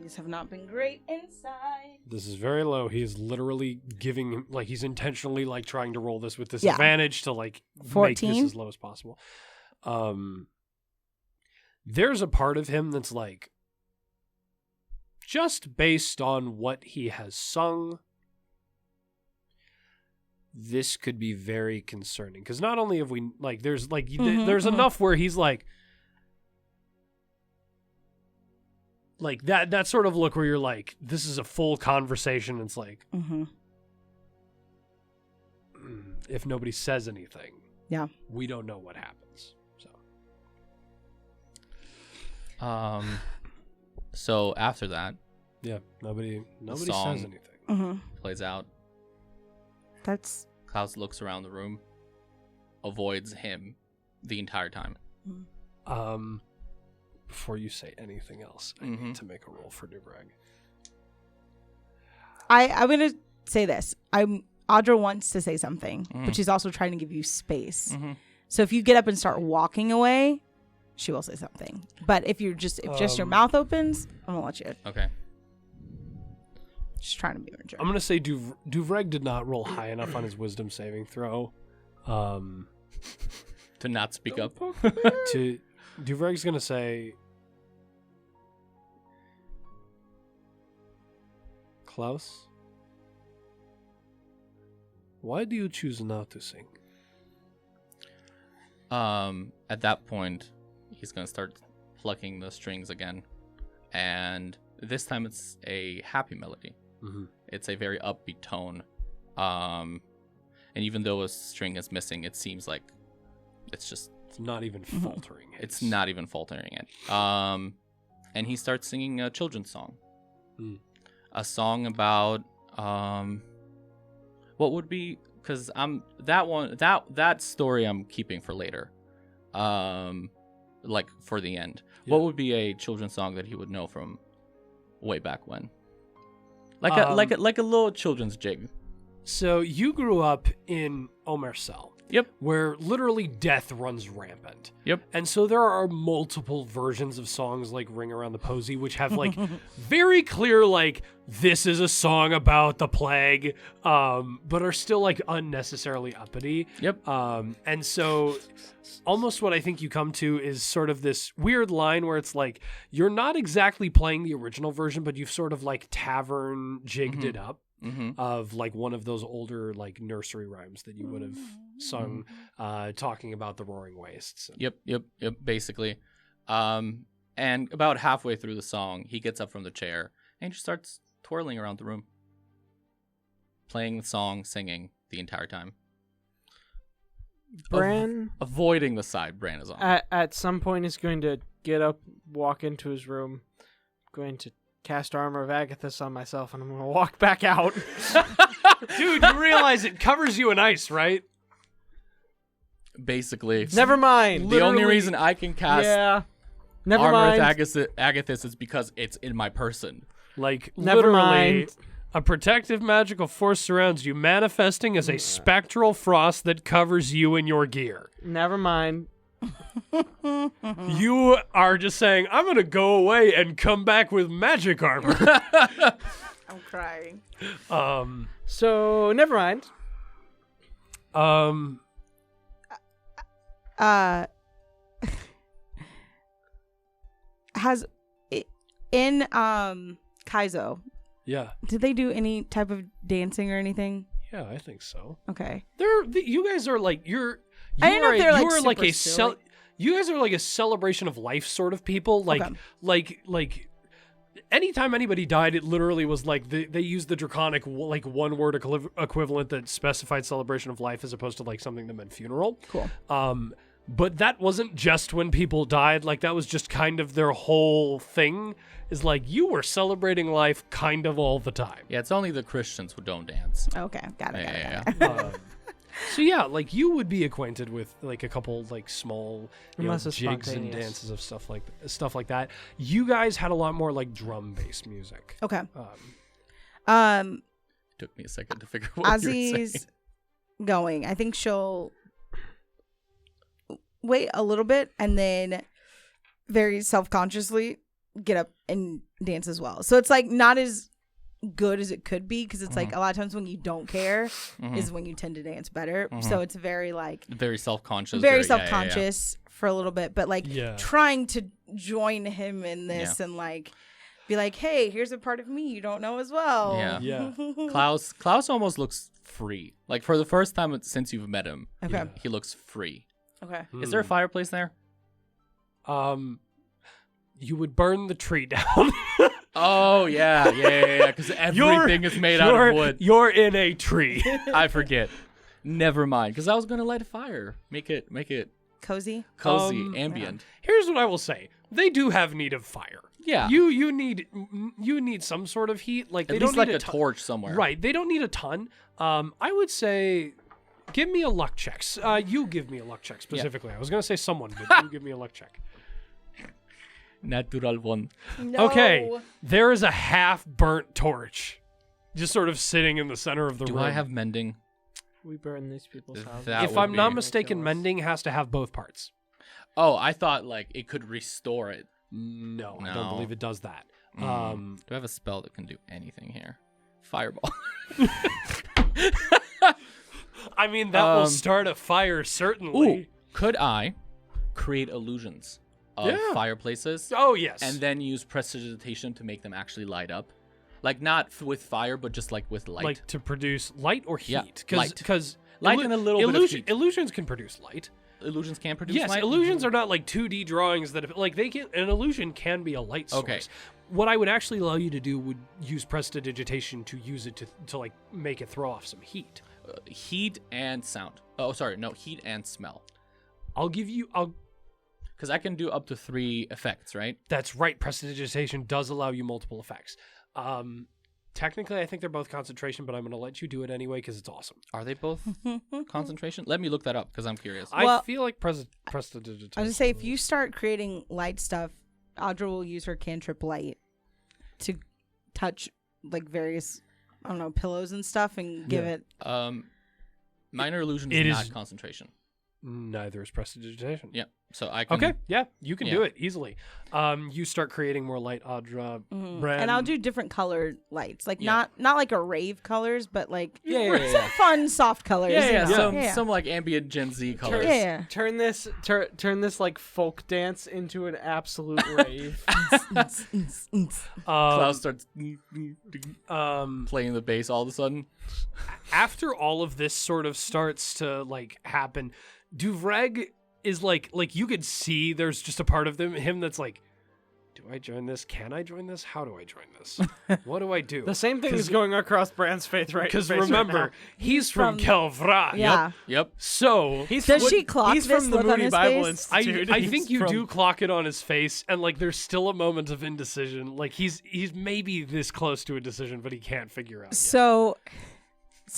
Speaker 5: These have not been great inside.
Speaker 2: This is very low. He is literally giving him, like, he's intentionally, like, trying to roll this with disadvantage to, like,
Speaker 5: 14?
Speaker 2: make this as low as possible. There's a part of him that's like, just based on what he has sung, this could be very concerning. Because not only have we, like, there's, like, there's enough where he's like that sort of look where you're like, this is a full conversation. It's like, if nobody says anything, we don't know what happens.
Speaker 3: so after that,
Speaker 2: nobody
Speaker 3: song
Speaker 2: says anything.
Speaker 3: plays out.
Speaker 5: That's
Speaker 3: Klaus looks around the room, avoids him the entire time.
Speaker 2: Before you say anything else, I need to make a roll for Duvreg.
Speaker 5: I'm gonna say this. I'm Adra wants to say something, but she's also trying to give you space. So if you get up and start walking away, she will say something. But if just your mouth opens, I'm gonna let you.
Speaker 3: Okay.
Speaker 5: She's trying to be mature.
Speaker 2: I'm gonna say Duvreg did not roll high enough on his wisdom saving throw.
Speaker 3: To not speak up.
Speaker 2: Duvreg's gonna say, Klaus, why do you choose not to sing?
Speaker 3: At that point, he's gonna start plucking the strings again, and this time it's a happy melody. It's a very upbeat tone, and even though a string is missing, it seems like it's
Speaker 2: not even faltering.
Speaker 3: It's not even faltering it. And he starts singing a children's song, a song about what would be, because that story I'm keeping for later, like for the end. Yeah. What would be a children's song that he would know from way back when? Like a little children's jig.
Speaker 2: So you grew up in Omersel.
Speaker 3: Yep.
Speaker 2: Where literally death runs rampant.
Speaker 3: Yep.
Speaker 2: And so there are multiple versions of songs like Ring Around the Posy, which have like very clear, like, this is a song about the plague, but are still like unnecessarily uppity.
Speaker 3: Yep.
Speaker 2: And so almost what I think you come to is sort of this weird line where it's like, you're not exactly playing the original version, but you've sort of like tavern jigged it up. Of like one of those older like nursery rhymes that you would have sung, talking about the roaring wastes.
Speaker 3: Yep, basically. And about halfway through the song, he gets up from the chair and just starts twirling around the room, playing the song, singing the entire time.
Speaker 4: Bran,
Speaker 3: avoiding the side Bran is on.
Speaker 4: At some point, is going to get up, walk into his room, going to cast Armor of Agathis on myself, and I'm going to walk back out.
Speaker 2: Dude, you realize it covers you in ice, right?
Speaker 3: Basically.
Speaker 4: Never mind.
Speaker 3: The only reason I can cast
Speaker 4: Never mind.
Speaker 3: Armor of Agathis is because it's in my person.
Speaker 2: Like,
Speaker 4: Never
Speaker 2: literally,
Speaker 4: mind.
Speaker 2: A protective magical force surrounds you, manifesting as a spectral frost that covers you and your gear.
Speaker 4: Never mind.
Speaker 2: You are just saying, I'm going to go away and come back with magic armor.
Speaker 5: I'm crying.
Speaker 4: So, never mind.
Speaker 5: Has in Kaizo,
Speaker 2: Yeah.
Speaker 5: did they do any type of dancing or anything?
Speaker 2: Yeah, I think so.
Speaker 5: Okay.
Speaker 2: You guys are like,
Speaker 5: I don't know if they're like
Speaker 2: a
Speaker 5: super silly.
Speaker 2: you guys are like a celebration of life sort of people. Like,
Speaker 5: Okay.
Speaker 2: like anytime anybody died, it literally was like they used the draconic like one word equivalent that specified celebration of life as opposed to like something that meant funeral.
Speaker 5: Cool.
Speaker 2: But that wasn't just when people died. Like, that was just kind of their whole thing, is like, you were celebrating life kind of all the time.
Speaker 3: Yeah, it's only the Christians who don't dance.
Speaker 5: Okay. Got it.
Speaker 3: Yeah.
Speaker 2: So yeah, like, you would be acquainted with like a couple like small
Speaker 4: Unless it's
Speaker 2: jigs and
Speaker 4: spontaneous.
Speaker 2: dances of stuff like that. You guys had a lot more like drum based music.
Speaker 5: Okay.
Speaker 3: Took me a second to figure out what you were saying.
Speaker 5: Ozzy's going. I think she'll wait a little bit and then very self-consciously get up and dance as well. So it's like not as good as it could be, because it's like a lot of times when you don't care is when you tend to dance better. So it's very like
Speaker 3: Very self-conscious.
Speaker 5: very self-conscious for a little bit, but like
Speaker 2: Yeah.
Speaker 5: trying to join him in this and like be like, hey, here's a part of me you don't know as well.
Speaker 3: Yeah.
Speaker 2: Yeah.
Speaker 3: Klaus almost looks free. Like, for the first time since you've met him,
Speaker 5: Okay.
Speaker 3: he looks free.
Speaker 5: Okay.
Speaker 3: Is there a fireplace there?
Speaker 2: You would burn the tree down.
Speaker 3: Oh, yeah. Because everything is made out of wood.
Speaker 2: You're in a tree.
Speaker 3: I forget. Never mind. Because I was going to light a fire. Make it
Speaker 5: Cozy.
Speaker 3: cozy, ambient.
Speaker 2: Here's what I will say: they do have need of fire.
Speaker 3: Yeah.
Speaker 2: You need some sort of heat. Like, they
Speaker 3: At
Speaker 2: don't
Speaker 3: least
Speaker 2: need
Speaker 3: like a
Speaker 2: ton.
Speaker 3: torch somewhere.
Speaker 2: Right. They don't need a ton. I would say, give me a luck check. You give me a luck check specifically. I was gonna say someone, but you give me a luck check.
Speaker 3: Natural one.
Speaker 5: No.
Speaker 2: Okay. There is a half burnt torch just sort of sitting in the center of the room.
Speaker 3: Do I have mending?
Speaker 4: We burn these people's houses.
Speaker 3: That
Speaker 2: If
Speaker 3: would
Speaker 2: I'm not
Speaker 3: be-
Speaker 2: mistaken, mending has to have both parts.
Speaker 3: Oh, I thought like it could restore it.
Speaker 2: No, I
Speaker 3: No.
Speaker 2: don't believe it does that.
Speaker 3: Do I have a spell that can do anything here? Fireball.
Speaker 2: I mean, that will start a fire, certainly.
Speaker 3: Ooh, could I create illusions of
Speaker 2: Yeah.
Speaker 3: fireplaces
Speaker 2: Oh, yes.
Speaker 3: and then use prestidigitation to make them actually light up? Like not with fire, but just like with light.
Speaker 2: Like to produce light or
Speaker 3: Yeah,
Speaker 2: heat?
Speaker 3: light.
Speaker 2: Because
Speaker 3: Light and a little bit of heat.
Speaker 2: illusions can produce light.
Speaker 3: Illusions can produce
Speaker 2: Yes,
Speaker 3: light?
Speaker 2: illusions are not like 2D drawings that like they can. An illusion can be a light source.
Speaker 3: Okay.
Speaker 2: What I would actually allow you to do would use prestidigitation to use it to like make it throw off some heat.
Speaker 3: Heat and sound. Oh, sorry. No, heat and smell.
Speaker 2: I'll
Speaker 3: Because I can do up to 3 effects, right?
Speaker 2: That's right. Prestidigitation does allow you multiple effects. Technically, I think they're both concentration, but I'm going to let you do it anyway because it's awesome.
Speaker 3: Are they both concentration? Let me look that up because I'm curious.
Speaker 2: I feel like prestidigitation.
Speaker 5: I was gonna say if you start creating light stuff, Adra will use her cantrip light to touch like various, I don't know, pillows and stuff and give it.
Speaker 3: Minor illusion
Speaker 2: It
Speaker 3: is not
Speaker 2: is-
Speaker 3: concentration.
Speaker 2: Neither is prestidigitation.
Speaker 3: Yeah. So I can.
Speaker 2: Okay, yeah, you can do
Speaker 3: Yeah.
Speaker 2: it easily. You start creating more light, Adra. Bran.
Speaker 5: And I'll do different colored lights, like
Speaker 3: Yeah.
Speaker 5: not like a rave colors, but like
Speaker 3: Yeah.
Speaker 5: fun soft colors.
Speaker 3: Yeah,
Speaker 5: you
Speaker 3: yeah,
Speaker 5: know?
Speaker 3: some like ambient Gen Z colors.
Speaker 5: Yeah.
Speaker 4: Turn this like folk dance into an absolute rave.
Speaker 3: Klaus starts
Speaker 2: Playing
Speaker 3: the bass all of a sudden.
Speaker 2: after all of this sort of starts to like happen, Duvreg is like you could see there's just a part of him that's like, do I join this? Can I join this? How do I join this? What do I do?
Speaker 4: The same thing is going across Bran's face right.
Speaker 2: Because
Speaker 4: face right
Speaker 2: remember,
Speaker 4: now.
Speaker 2: he's from Kelvra.
Speaker 5: Yeah.
Speaker 3: Yep.
Speaker 2: So
Speaker 5: Does she clock
Speaker 4: he's
Speaker 5: this
Speaker 4: from the
Speaker 5: look on
Speaker 4: Moody
Speaker 5: his
Speaker 4: Bible
Speaker 5: face?
Speaker 4: Institute.
Speaker 2: I
Speaker 4: He's
Speaker 2: think you
Speaker 4: from-
Speaker 2: do clock it on his face, and like there's still a moment of indecision. Like he's maybe this close to a decision, but he can't figure out. Yet.
Speaker 5: So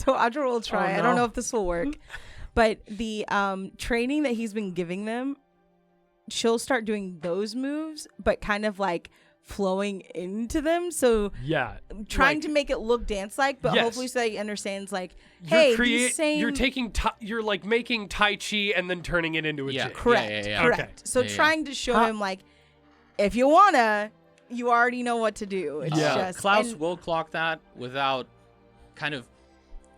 Speaker 5: Adra will try.
Speaker 4: Oh,
Speaker 5: I don't
Speaker 4: no.
Speaker 5: know if this will work, but the training that he's been giving them, she'll start doing those moves, but kind of like flowing into them. So
Speaker 2: Yeah,
Speaker 5: trying
Speaker 2: like,
Speaker 5: to make it look dance-like, but
Speaker 2: Yes.
Speaker 5: hopefully so he understands like, hey, these same...
Speaker 2: you're taking you're like making Tai Chi and then turning it into a
Speaker 3: Yeah.
Speaker 2: jig.
Speaker 5: Correct,
Speaker 3: Yeah.
Speaker 5: correct.
Speaker 2: Okay.
Speaker 5: So
Speaker 3: Yeah, yeah.
Speaker 5: trying to show him like, if you wanna, you already know what to do. It's
Speaker 2: Yeah.
Speaker 5: just...
Speaker 3: Klaus
Speaker 5: and-
Speaker 3: will clock that without kind of,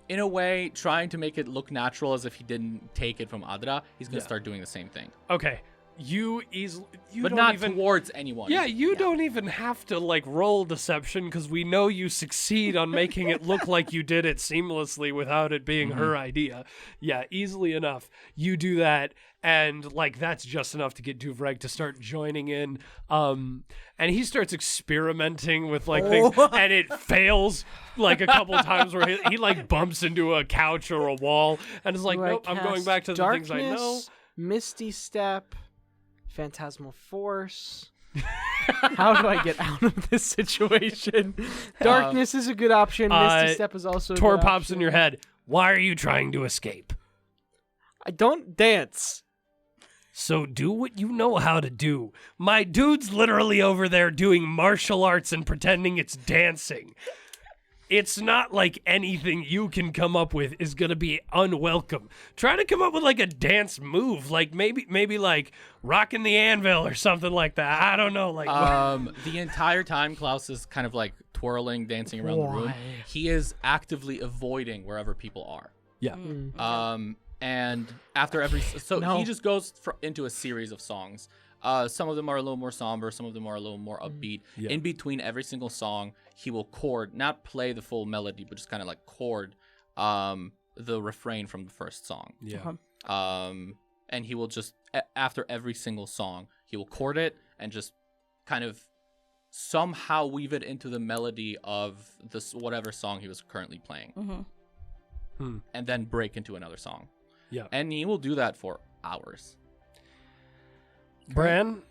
Speaker 3: in a way, trying to make it look natural as if he didn't take it from Adra. He's going to
Speaker 2: Yeah.
Speaker 3: start doing the same thing.
Speaker 2: Okay, you
Speaker 3: But
Speaker 2: don't
Speaker 3: not
Speaker 2: even.
Speaker 3: towards anyone.
Speaker 2: Yeah, you don't even have to like roll deception because we know you succeed on making it look like you did it seamlessly without it being her idea. Yeah, easily enough. You do that, and like that's just enough to get Duvreg to start joining in. And he starts experimenting with like things, and it fails like a couple times where he like bumps into a couch or a wall, and is like,
Speaker 4: Do I
Speaker 2: nope, I'm going
Speaker 4: cast
Speaker 2: back to the things I know.
Speaker 4: Darkness, Misty Step, Phantasmal Force. How do I get out of this situation? Darkness is a good option. Misty Step is also a
Speaker 2: Tor
Speaker 4: good
Speaker 2: pops
Speaker 4: option.
Speaker 2: in your head. Why are you trying to escape?
Speaker 4: I don't dance.
Speaker 2: So do what you know how to do. My dude's literally over there doing martial arts and pretending it's dancing. It's not like anything you can come up with is going to be unwelcome. Try to come up with like a dance move, like maybe like rocking the anvil or something like that. I don't know, like
Speaker 3: The entire time Klaus is kind of like twirling, dancing around the room, he is actively avoiding wherever people are.
Speaker 2: yeah.
Speaker 3: And after every, so
Speaker 4: No.
Speaker 3: he just goes into a series of songs. Some of them are a little more somber, some of them are a little more upbeat.
Speaker 2: Yeah.
Speaker 3: In between every single song, he will chord, not play the full melody, but just kind of like chord the refrain from the first song.
Speaker 2: Yeah.
Speaker 3: And he will just after every single song, he will chord it and just kind of somehow weave it into the melody of this whatever song he was currently playing, and then break into another song.
Speaker 2: Yeah.
Speaker 3: And he will do that for hours.
Speaker 2: Bran,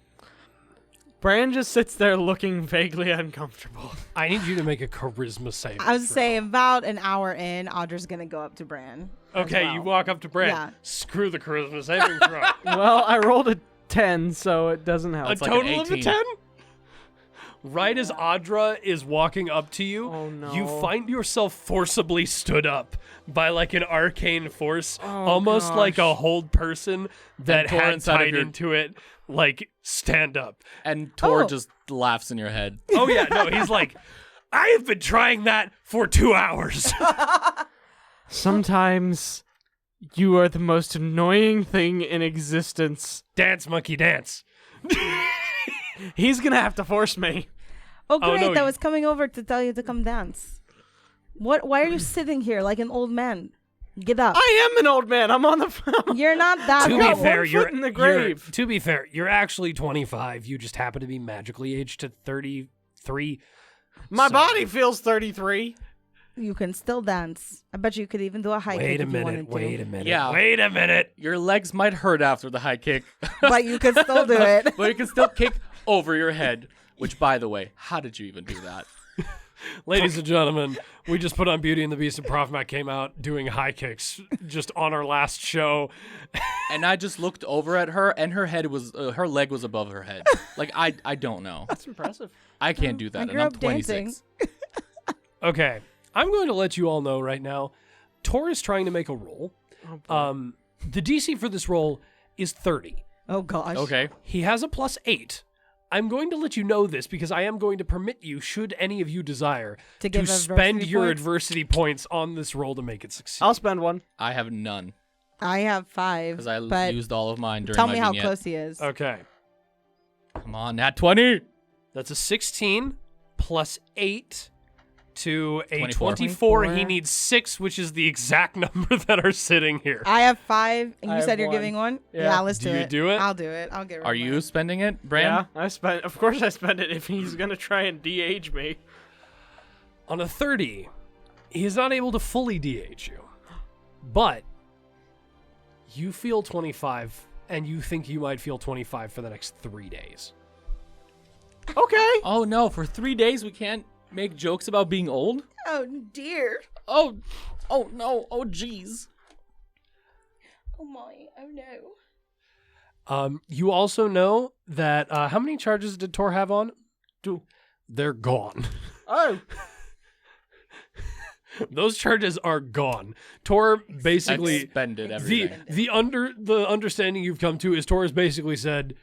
Speaker 4: Bran just sits there looking vaguely uncomfortable.
Speaker 2: I need you to make a charisma save.
Speaker 5: I was saying about an hour in, Audra's gonna go up to Bran. as
Speaker 2: Okay,
Speaker 5: well.
Speaker 2: you walk up to Bran.
Speaker 5: Yeah.
Speaker 2: Screw the charisma saving throw.
Speaker 4: Well, I rolled a 10, so it doesn't help.
Speaker 2: A
Speaker 3: like an
Speaker 2: total of a
Speaker 3: 18.
Speaker 2: 10? right as Adra is walking up to you,
Speaker 4: Oh, no.
Speaker 2: you find yourself forcibly stood up by like an arcane force,
Speaker 4: Oh,
Speaker 2: almost like a
Speaker 4: gosh.
Speaker 2: hold person that
Speaker 3: tore
Speaker 2: had
Speaker 3: inside of
Speaker 2: tied
Speaker 3: your-
Speaker 2: into it, like stand up.
Speaker 3: And Tor
Speaker 5: Oh.
Speaker 3: just laughs in your head.
Speaker 2: Oh yeah, no, he's like, I have been trying that for 2 hours.
Speaker 4: Sometimes you are the most annoying thing in existence.
Speaker 2: Dance, monkey, dance.
Speaker 4: He's gonna have to force me.
Speaker 5: Oh, great!
Speaker 2: no,
Speaker 5: I
Speaker 2: you-
Speaker 5: was coming over to tell you to come dance. What? Why are you sitting here like an old man? Get up!
Speaker 4: I am an old man. I'm on the.
Speaker 5: You're not that.
Speaker 2: To
Speaker 4: got
Speaker 2: be
Speaker 5: old.
Speaker 2: fair,
Speaker 4: one
Speaker 2: you're
Speaker 4: foot in the
Speaker 2: you're-
Speaker 4: grave.
Speaker 2: To be fair, you're actually 25. You just happen to be magically aged to 33.
Speaker 4: My
Speaker 2: So-
Speaker 4: body feels 33.
Speaker 5: You can still dance. I bet you could even do a high
Speaker 2: Wait
Speaker 5: kick
Speaker 2: a
Speaker 5: if you
Speaker 2: minute.
Speaker 5: wanted to.
Speaker 2: Wait a minute.
Speaker 3: Yeah.
Speaker 2: Wait a minute.
Speaker 3: Your legs might hurt after the high kick,
Speaker 5: But you could still do it.
Speaker 3: but you can still kick over your head. Which, by the way, how did you even do that?
Speaker 2: Ladies and gentlemen, we just put on Beauty and the Beast, and Prof Matt came out doing high kicks just on our last show.
Speaker 3: And I just looked over at her, and her head was, her leg was above her head. Like I don't know.
Speaker 4: That's impressive.
Speaker 3: I can't do that,
Speaker 5: I
Speaker 3: and
Speaker 5: grew
Speaker 3: I'm
Speaker 5: up
Speaker 3: 26.
Speaker 5: dancing.
Speaker 2: Okay, I'm going to let you all know right now. Tor is trying to make a roll. The DC for this roll is 30.
Speaker 5: Oh gosh.
Speaker 3: Okay.
Speaker 2: He has a +8. I'm going to let you know this because I am going to permit you, should any of you desire,
Speaker 5: To give
Speaker 2: spend
Speaker 5: adversity
Speaker 2: your
Speaker 5: points?
Speaker 2: adversity points on this roll to make it succeed.
Speaker 4: I'll spend one.
Speaker 3: I have none
Speaker 5: I have 5.
Speaker 3: because I
Speaker 5: but
Speaker 3: used all of mine during
Speaker 5: tell
Speaker 3: my
Speaker 5: me how
Speaker 3: vignette.
Speaker 5: close he is.
Speaker 2: Okay.
Speaker 3: Come on, nat 20.
Speaker 2: That's a 16 +8 to a
Speaker 3: 24.
Speaker 2: 24. He needs 6, which is the exact number that are sitting here.
Speaker 5: I have 5, and
Speaker 4: I
Speaker 5: you
Speaker 4: have
Speaker 5: said you're
Speaker 4: 1.
Speaker 5: giving one.
Speaker 4: Yeah.
Speaker 5: let's
Speaker 2: Do
Speaker 5: do
Speaker 2: you
Speaker 5: it.
Speaker 2: do it?
Speaker 5: I'll do it. I'll get rid
Speaker 3: Are
Speaker 5: of
Speaker 3: you
Speaker 5: mine.
Speaker 3: spending it, Bran?
Speaker 4: Yeah, I spent. Of course, I spend it if he's gonna try and de-age me.
Speaker 2: On a 30, he is not able to fully DH you, but you feel 25, and you think you might feel 25 for the next 3 days.
Speaker 4: Okay.
Speaker 3: Oh no, for 3 days we can't make jokes about being old?
Speaker 5: Oh dear.
Speaker 3: Oh no, oh jeez.
Speaker 5: Oh my. Oh no.
Speaker 2: You also know that, how many charges did Tor have on? They're gone.
Speaker 4: Oh.
Speaker 2: Those charges are gone. Tor basically
Speaker 3: Expended everything.
Speaker 2: the understanding you've come to is Tor has basically said,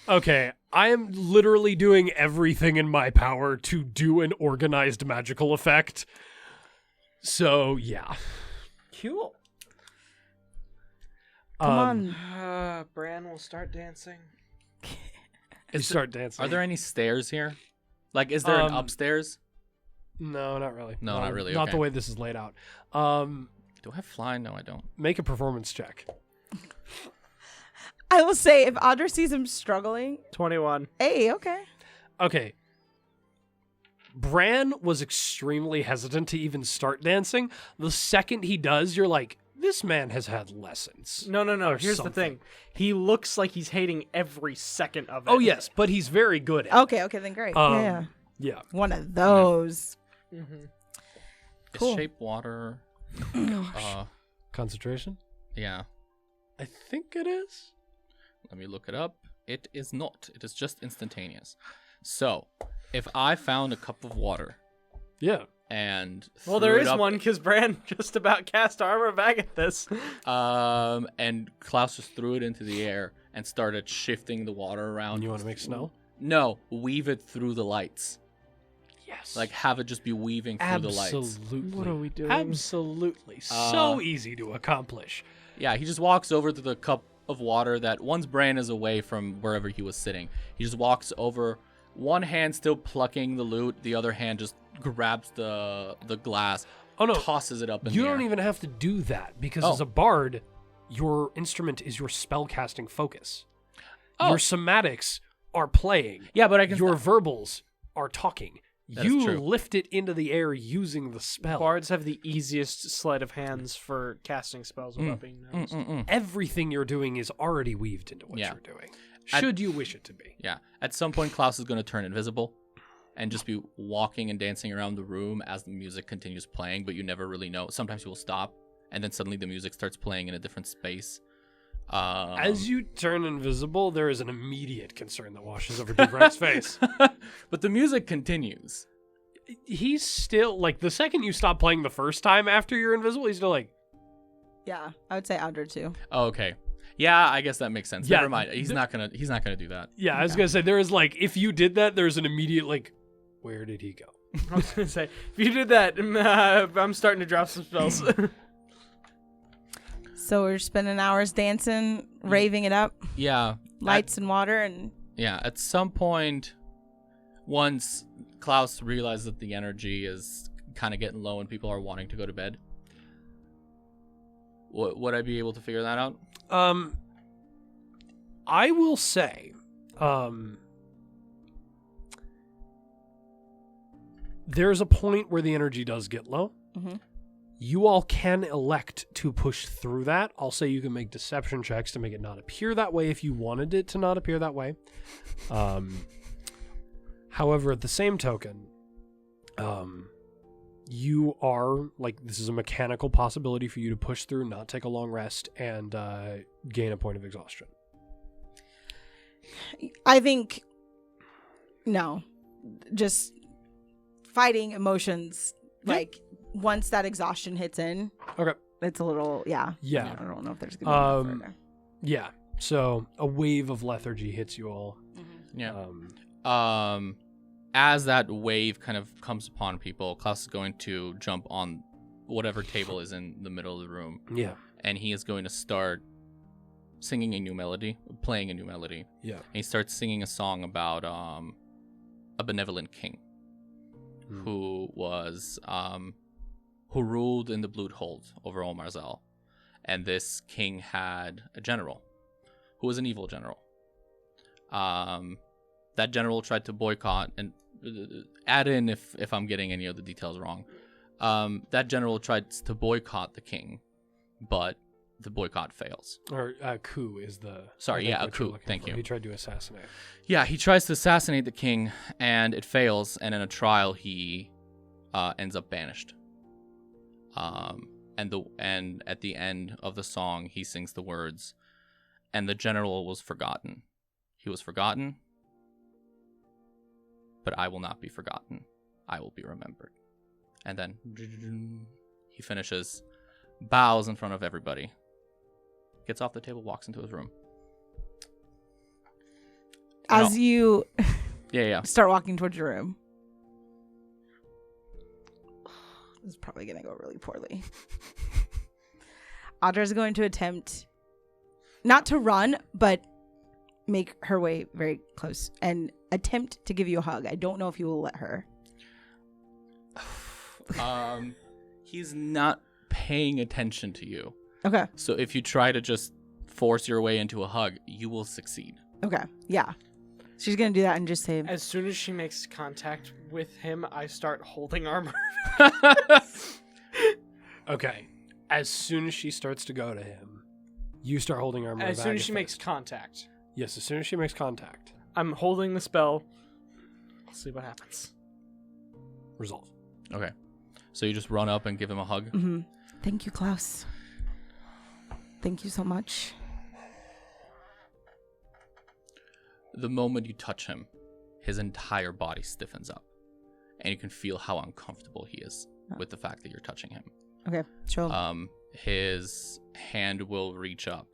Speaker 2: okay, I am literally doing everything in my power to do an organized magical effect. So yeah.
Speaker 4: Cool.
Speaker 5: Come on.
Speaker 4: Bran will start dancing.
Speaker 2: And start dancing.
Speaker 3: Are there any stairs here? Like, is there an
Speaker 2: Um,
Speaker 3: upstairs?
Speaker 2: No, not really.
Speaker 3: No, not really,
Speaker 2: Not
Speaker 3: okay.
Speaker 2: the way this is laid out.
Speaker 3: Do I have fly? No, I don't.
Speaker 2: Make a performance check.
Speaker 5: I will say, if Adra sees him struggling,
Speaker 4: 21.
Speaker 5: hey, okay.
Speaker 2: Okay. Bran was extremely hesitant to even start dancing. The second he does, you're like, this man has had lessons.
Speaker 4: No.
Speaker 2: Or
Speaker 4: Here's
Speaker 2: something.
Speaker 4: the thing. He looks like he's hating every second of it.
Speaker 2: Oh, yes, but he's very good at it.
Speaker 5: Okay, then great.
Speaker 2: Um,
Speaker 5: yeah.
Speaker 2: Yeah.
Speaker 5: One of those.
Speaker 4: Mm-hmm.
Speaker 5: Cool.
Speaker 3: Is shape water?
Speaker 2: Concentration?
Speaker 3: Yeah.
Speaker 2: I think it is.
Speaker 3: Let me look it up. It is not. It is just instantaneous. So, if I found a cup of water
Speaker 2: Yeah.
Speaker 3: and
Speaker 4: Well,
Speaker 3: threw
Speaker 4: there
Speaker 3: it
Speaker 4: is
Speaker 3: up,
Speaker 4: one because Bran just about cast armor back at this.
Speaker 3: and Klaus just threw it into the air and started shifting the water around.
Speaker 2: You want to make snow?
Speaker 3: No, weave it through the lights.
Speaker 2: Yes.
Speaker 3: Like have it just be weaving through the lights.
Speaker 2: Absolutely.
Speaker 4: What are we doing?
Speaker 2: Absolutely. So easy to accomplish.
Speaker 3: Yeah, he just walks over to the cup of water that once Bran is away from wherever he was sitting. He just walks over, one hand still plucking the loot, the other hand just grabs the glass,
Speaker 2: Oh, no.
Speaker 3: tosses it up in
Speaker 2: You
Speaker 3: the
Speaker 2: don't
Speaker 3: air.
Speaker 2: even have to do that because
Speaker 3: Oh.
Speaker 2: as a bard, your instrument is your spellcasting focus.
Speaker 3: Oh.
Speaker 2: Your somatics are playing.
Speaker 3: Yeah, but I can.
Speaker 2: Your verbals are talking.
Speaker 3: That is
Speaker 2: You
Speaker 3: true.
Speaker 2: lift it into the air using the spell.
Speaker 4: Bards have the easiest sleight of hands for casting spells without being noticed.
Speaker 2: Everything you're doing is already weaved into what
Speaker 3: Yeah.
Speaker 2: you're doing.
Speaker 3: At-
Speaker 2: Should you wish it to be.
Speaker 3: Yeah. At some point, Klaus is going to turn invisible and just be walking and dancing around the room as the music continues playing, but you never really know. Sometimes he will stop, and then suddenly the music starts playing in a different space.
Speaker 2: As you turn invisible, there is an immediate concern that washes over Duvreg's face.
Speaker 3: But the music continues.
Speaker 2: He's still, like, the second you stop playing the first time after you're invisible, he's still like...
Speaker 5: Yeah, I would say Adra too.
Speaker 3: Oh, okay. Yeah, I guess that makes sense.
Speaker 2: Yeah,
Speaker 3: Never mind. He's not gonna do that.
Speaker 2: Yeah, I was going to say, there is, like, if you did that, there's an immediate, like, where did he go?
Speaker 4: I was gonna say, if you did that, I'm starting to drop some spells.
Speaker 5: So we're spending hours dancing, raving it up,
Speaker 3: Yeah.
Speaker 5: lights and water, and
Speaker 3: Yeah, at some point, once Klaus realizes that the energy is kind of getting low and people are wanting to go to bed, would I be able to figure that out?
Speaker 2: I will say, there's a point where the energy does get low.
Speaker 5: Mhm.
Speaker 2: You all can elect to push through that. I'll say you can make deception checks to make it not appear that way if you wanted it to not appear that way. However, at the same token, you are, like, this is a mechanical possibility for you to push through, not take a long rest, and gain a point of exhaustion.
Speaker 5: I think no, just fighting emotions.
Speaker 2: Yeah.
Speaker 5: Like once that exhaustion hits in,
Speaker 2: Okay.
Speaker 5: it's a little
Speaker 2: Yeah.
Speaker 5: I don't know if there's gonna be enough further.
Speaker 2: Yeah. So a wave of lethargy hits you all.
Speaker 3: Yeah. As that wave kind of comes upon people, Klaus is going to jump on whatever table is in the middle of the room,
Speaker 2: Yeah.
Speaker 3: and he is going to start singing a new melody, playing a new melody.
Speaker 2: Yeah.
Speaker 3: And he starts singing a song about a benevolent king who was who ruled in the Bloodhold over Omarzel, and this king had a general who was an evil general. That general tried to boycott, and add in if I'm getting any of the details wrong. That general tried to boycott the king, but the boycott fails.
Speaker 2: Or coup is the...
Speaker 3: Sorry,
Speaker 2: I think
Speaker 3: yeah, a
Speaker 2: what you're
Speaker 3: coup.
Speaker 2: looking
Speaker 3: Thank
Speaker 2: for.
Speaker 3: you.
Speaker 2: He tried to assassinate.
Speaker 3: Yeah, he tries to assassinate the king, and it fails, and in a trial, he ends up banished. And at the end of the song, he sings the words, "And the general was forgotten. He was forgotten, but I will not be forgotten. I will be remembered." And then he finishes, bows in front of everybody, gets off the table, walks into his room.
Speaker 5: As you
Speaker 3: Yeah.
Speaker 5: start walking towards your room, this is probably gonna go really poorly. Adra's going to attempt not to run, but make her way very close and attempt to give you a hug. I don't know if you will let her.
Speaker 3: He's not paying attention to you.
Speaker 5: Okay.
Speaker 3: So if you try to just force your way into a hug, you will succeed.
Speaker 5: Okay. Yeah. She's gonna do that and just say,
Speaker 4: As soon as she makes contact with him, I start holding armor.
Speaker 2: Okay. As soon as she starts to go to him, you start holding armor.
Speaker 4: As soon as she makes contact,
Speaker 2: Yes, as soon as she makes contact.
Speaker 4: I'm holding the spell. I'll see what happens.
Speaker 2: Resolve.
Speaker 3: Okay. So you just run up and give him a hug?
Speaker 5: mm-hmm. Thank you, Klaus. Thank you so much.
Speaker 3: The moment you touch him, his entire body stiffens up. And you can feel how uncomfortable he is with the fact that you're touching him.
Speaker 5: Okay, sure.
Speaker 3: His hand will reach up.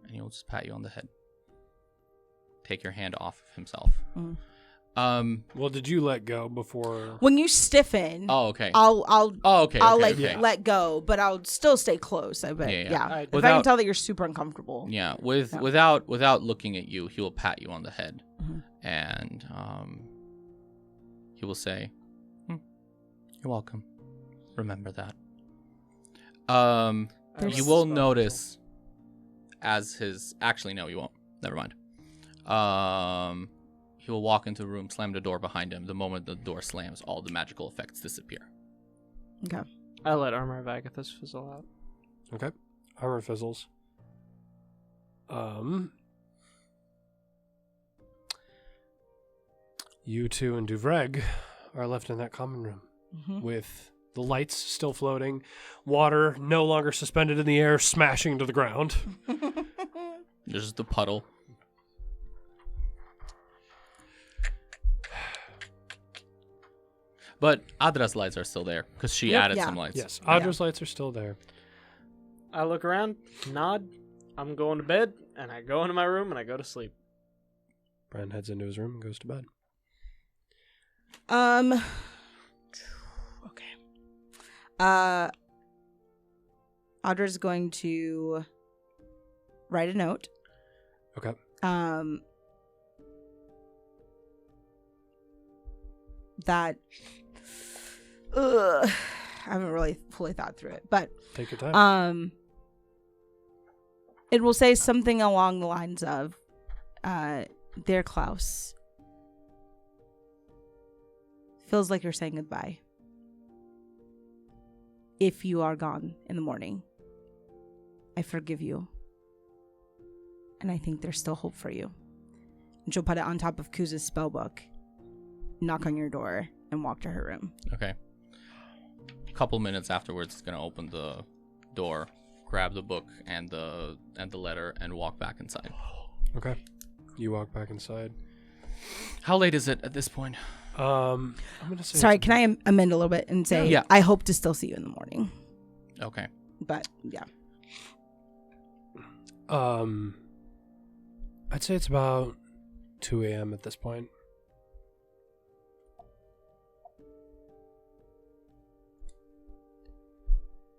Speaker 3: And he'll just pat you on the head. Take your hand off of himself.
Speaker 5: Mm.
Speaker 2: Well, did you let go before?
Speaker 5: When you stiffen,
Speaker 3: Oh, okay.
Speaker 5: I'll
Speaker 3: Okay.
Speaker 5: let go, but I'll still stay close. I bet.
Speaker 3: Yeah, yeah.
Speaker 5: Yeah. If I
Speaker 3: Without-
Speaker 5: can tell that you're super uncomfortable.
Speaker 3: Yeah,
Speaker 5: Yeah.
Speaker 3: without looking at you, he will pat you on the head,
Speaker 5: Mhm.
Speaker 3: and he will say, "You're welcome. Remember that."
Speaker 5: There's-
Speaker 3: You will notice as his actually no, you won't. Never mind. He will walk into the room, slam the door behind him. The moment the door slams, all the magical effects disappear.
Speaker 5: Okay.
Speaker 4: I let Armor of Agathis fizzle out.
Speaker 2: Okay. Armor fizzles. You two and Duvreg are left in that common room
Speaker 5: Mm-hmm.
Speaker 2: with The lights still floating. Water no longer suspended in the air, smashing to the ground.
Speaker 3: There's just a puddle. But Adra's lights are still there because she added some lights.
Speaker 2: Yes, Adra's lights are still there.
Speaker 4: I look around, nod. I'm going to bed, and I go into my room and I go to sleep.
Speaker 2: Bran heads into his room and goes to bed.
Speaker 5: Okay. Adra's going to write a note.
Speaker 2: Okay.
Speaker 5: That I haven't really fully thought through it, but
Speaker 2: Take your time.
Speaker 5: it will say something along the lines of, "Dear Klaus, feels like you're saying goodbye. If you are gone in the morning, I forgive you, and I think there's still hope for you." And she'll put it on top of Kuza's spell book, knock on your door, and walk to her room.
Speaker 3: Okay. A couple minutes afterwards, it's gonna open the door, grab the book and the letter, and walk back inside.
Speaker 2: Okay. You walk back inside.
Speaker 3: How late is it at this point?
Speaker 2: I'm gonna say.
Speaker 5: Sorry, can I amend a little bit and say,
Speaker 3: Yeah.
Speaker 5: I hope to still see you in the morning.
Speaker 3: Okay.
Speaker 5: But yeah.
Speaker 2: I'd say it's about 2 a.m. at this point.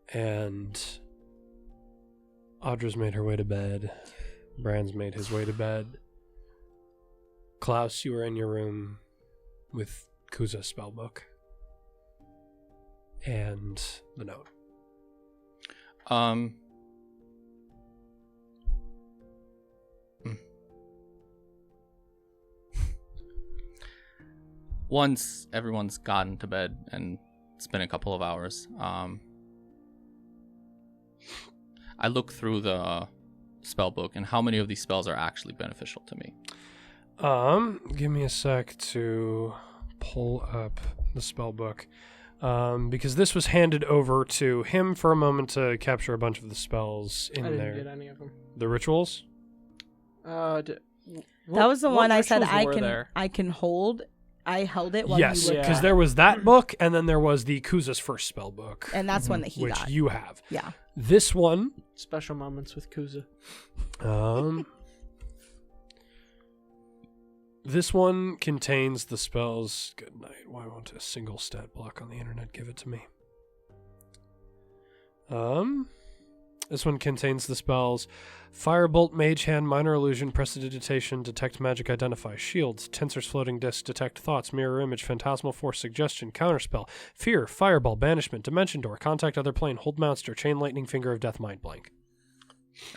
Speaker 2: And Adra's made her way to bed. Bran's made his way to bed. Klaus, you are in your room with Kuza's spellbook and the note.
Speaker 3: Once everyone's gotten to bed and it's been a couple of hours, I look through the spell book and how many of these spells are actually beneficial to me.
Speaker 2: Give me a sec to pull up the spell book. Because this was handed over to him for a moment to capture a bunch of the spells in
Speaker 4: I didn't
Speaker 2: there.
Speaker 4: get any of them.
Speaker 2: The rituals?
Speaker 5: That was the one I said
Speaker 4: there?
Speaker 5: I can hold. I held it while
Speaker 2: Yes,
Speaker 5: you looked.
Speaker 2: because
Speaker 4: Yeah.
Speaker 2: there was that book, and then there was the Kuza's first spell book.
Speaker 5: And that's one that he
Speaker 2: which
Speaker 5: got.
Speaker 2: you have.
Speaker 5: Yeah.
Speaker 2: This one,
Speaker 4: Special moments with Kuza.
Speaker 2: this one contains the spells. Good night. Why won't a single stat block on the internet give it to me? This one contains the spells Firebolt, Mage Hand, Minor Illusion, Prestidigitation, Detect Magic, Identify, Shields, Tensor's Floating Disc, Detect Thoughts, Mirror Image, Phantasmal Force, Suggestion, Counterspell, Fear, Fireball, Banishment, Dimension Door, Contact Other Plane, Hold Monster, Chain Lightning, Finger of Death, Mind Blank.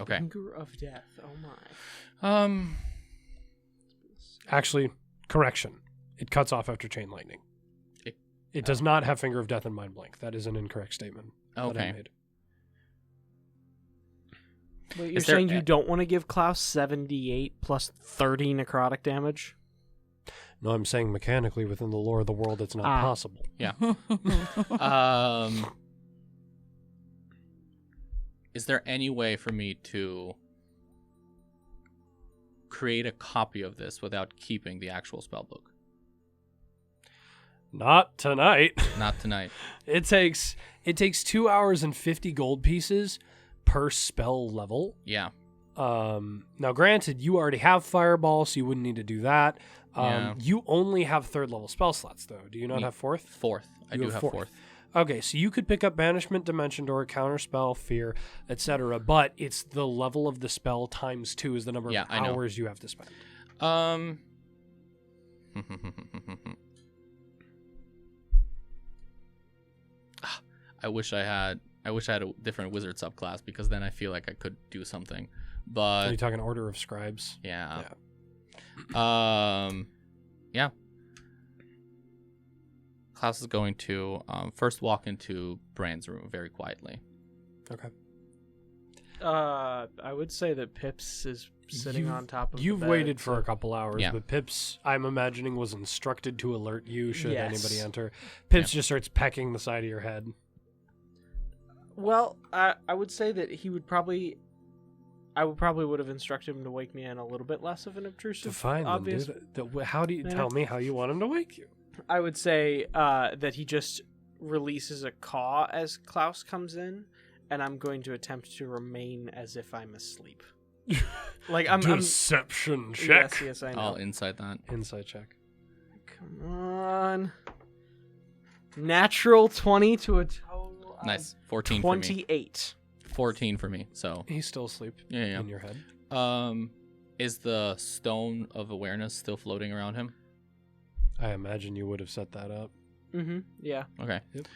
Speaker 3: Okay.
Speaker 4: Finger of Death. Oh my.
Speaker 2: Actually, correction. It cuts off after Chain Lightning. It does not have Finger of Death and Mind Blank. That is an incorrect statement that I
Speaker 3: Okay.
Speaker 2: made.
Speaker 4: Wait, you're
Speaker 3: Is there
Speaker 4: saying you
Speaker 3: a-
Speaker 4: don't want to give Klaus 78 plus 30 necrotic damage?
Speaker 2: No, I'm saying mechanically within the lore of the world it's not possible.
Speaker 3: Yeah. Is there any way for me to create a copy of this without keeping the actual spellbook?
Speaker 2: Not tonight.
Speaker 3: Not tonight.
Speaker 2: It takes 2 hours and 50 gold pieces per spell level.
Speaker 3: Yeah.
Speaker 2: Now granted, you already have Fireball, so you wouldn't need to do that.
Speaker 3: Yeah.
Speaker 2: You only have 3rd level spell slots though. Do you not have 4th?
Speaker 3: Fourth. I
Speaker 2: You
Speaker 3: do
Speaker 2: have
Speaker 3: have
Speaker 2: fourth.
Speaker 3: fourth.
Speaker 2: Okay, so you could pick up Banishment, Dimension Door, Counterspell, Fear, etc. But it's the level of the spell times 2 is the number of
Speaker 3: I know.
Speaker 2: hours you have to spend.
Speaker 3: I wish I had a different wizard subclass because then I feel like I could do something.
Speaker 2: Are
Speaker 3: But
Speaker 2: you talking Order of Scribes?
Speaker 3: yeah.
Speaker 2: Yeah.
Speaker 3: Yeah. Klaus is going to first walk into Bran's room very quietly.
Speaker 2: Okay.
Speaker 4: I would say that Pips is sitting on top of
Speaker 2: You've
Speaker 4: the bed,
Speaker 2: waited for
Speaker 4: so-
Speaker 2: a couple hours,
Speaker 3: Yeah.
Speaker 2: but Pips, I'm imagining, was instructed to alert you should
Speaker 4: Yes.
Speaker 2: anybody enter. Pips just starts pecking the side of your head.
Speaker 4: Well, I would say that he would probably... I would have instructed him to wake me in a little bit less of an obtrusive,
Speaker 2: Fine,
Speaker 4: obvious...
Speaker 2: then, dude. How do you tell me how you want him to wake you?
Speaker 4: I would say that he just releases a caw as Klaus comes in, and I'm going to attempt to remain as if I'm asleep. Like I'm
Speaker 2: Deception check.
Speaker 4: Yes, I know.
Speaker 3: I'll insight that.
Speaker 2: Insight check.
Speaker 4: Come on. Natural 20 to a total of
Speaker 3: Nice. 14 for me.
Speaker 4: 28.
Speaker 3: 14 for me. So
Speaker 2: He's still asleep
Speaker 3: yeah.
Speaker 2: in your head.
Speaker 3: Is the stone of awareness still floating around him?
Speaker 2: I imagine you would have set that up.
Speaker 4: Mm-hmm. Yeah.
Speaker 3: Okay.
Speaker 2: Yep.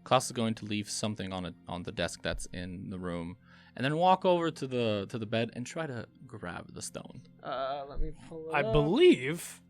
Speaker 3: Klaus is going to leave something on the desk that's in the room, and then walk over to the bed and try to grab the stone.
Speaker 4: Let me pull it
Speaker 2: I
Speaker 4: up.
Speaker 2: believe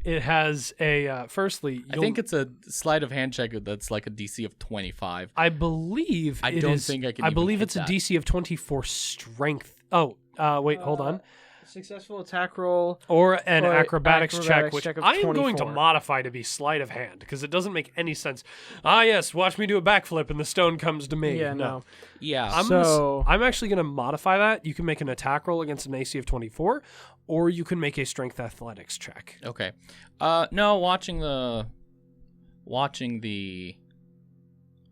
Speaker 2: it has a. Firstly,
Speaker 3: I think it's a sleight of hand check that's like a DC of 25.
Speaker 2: I believe.
Speaker 3: I
Speaker 2: it
Speaker 3: don't
Speaker 2: is-
Speaker 3: think I can
Speaker 2: I
Speaker 3: even
Speaker 2: believe
Speaker 3: hit
Speaker 2: it's a
Speaker 3: that.
Speaker 2: DC of 24 strength. Oh, wait, hold on.
Speaker 4: Successful attack roll.
Speaker 2: Or an
Speaker 4: Or
Speaker 2: acrobatics check,
Speaker 4: acrobatics
Speaker 2: which
Speaker 4: check of
Speaker 2: I am going to
Speaker 4: 24.
Speaker 2: modify to be sleight of hand because it doesn't make any sense. Ah, yes, watch me do a backflip and the stone comes to me.
Speaker 4: Yeah, no.
Speaker 3: Yeah.
Speaker 2: I'm actually going to modify that. You can make an attack roll against an AC of 24, or you can make a strength athletics check.
Speaker 3: Okay. No, watching the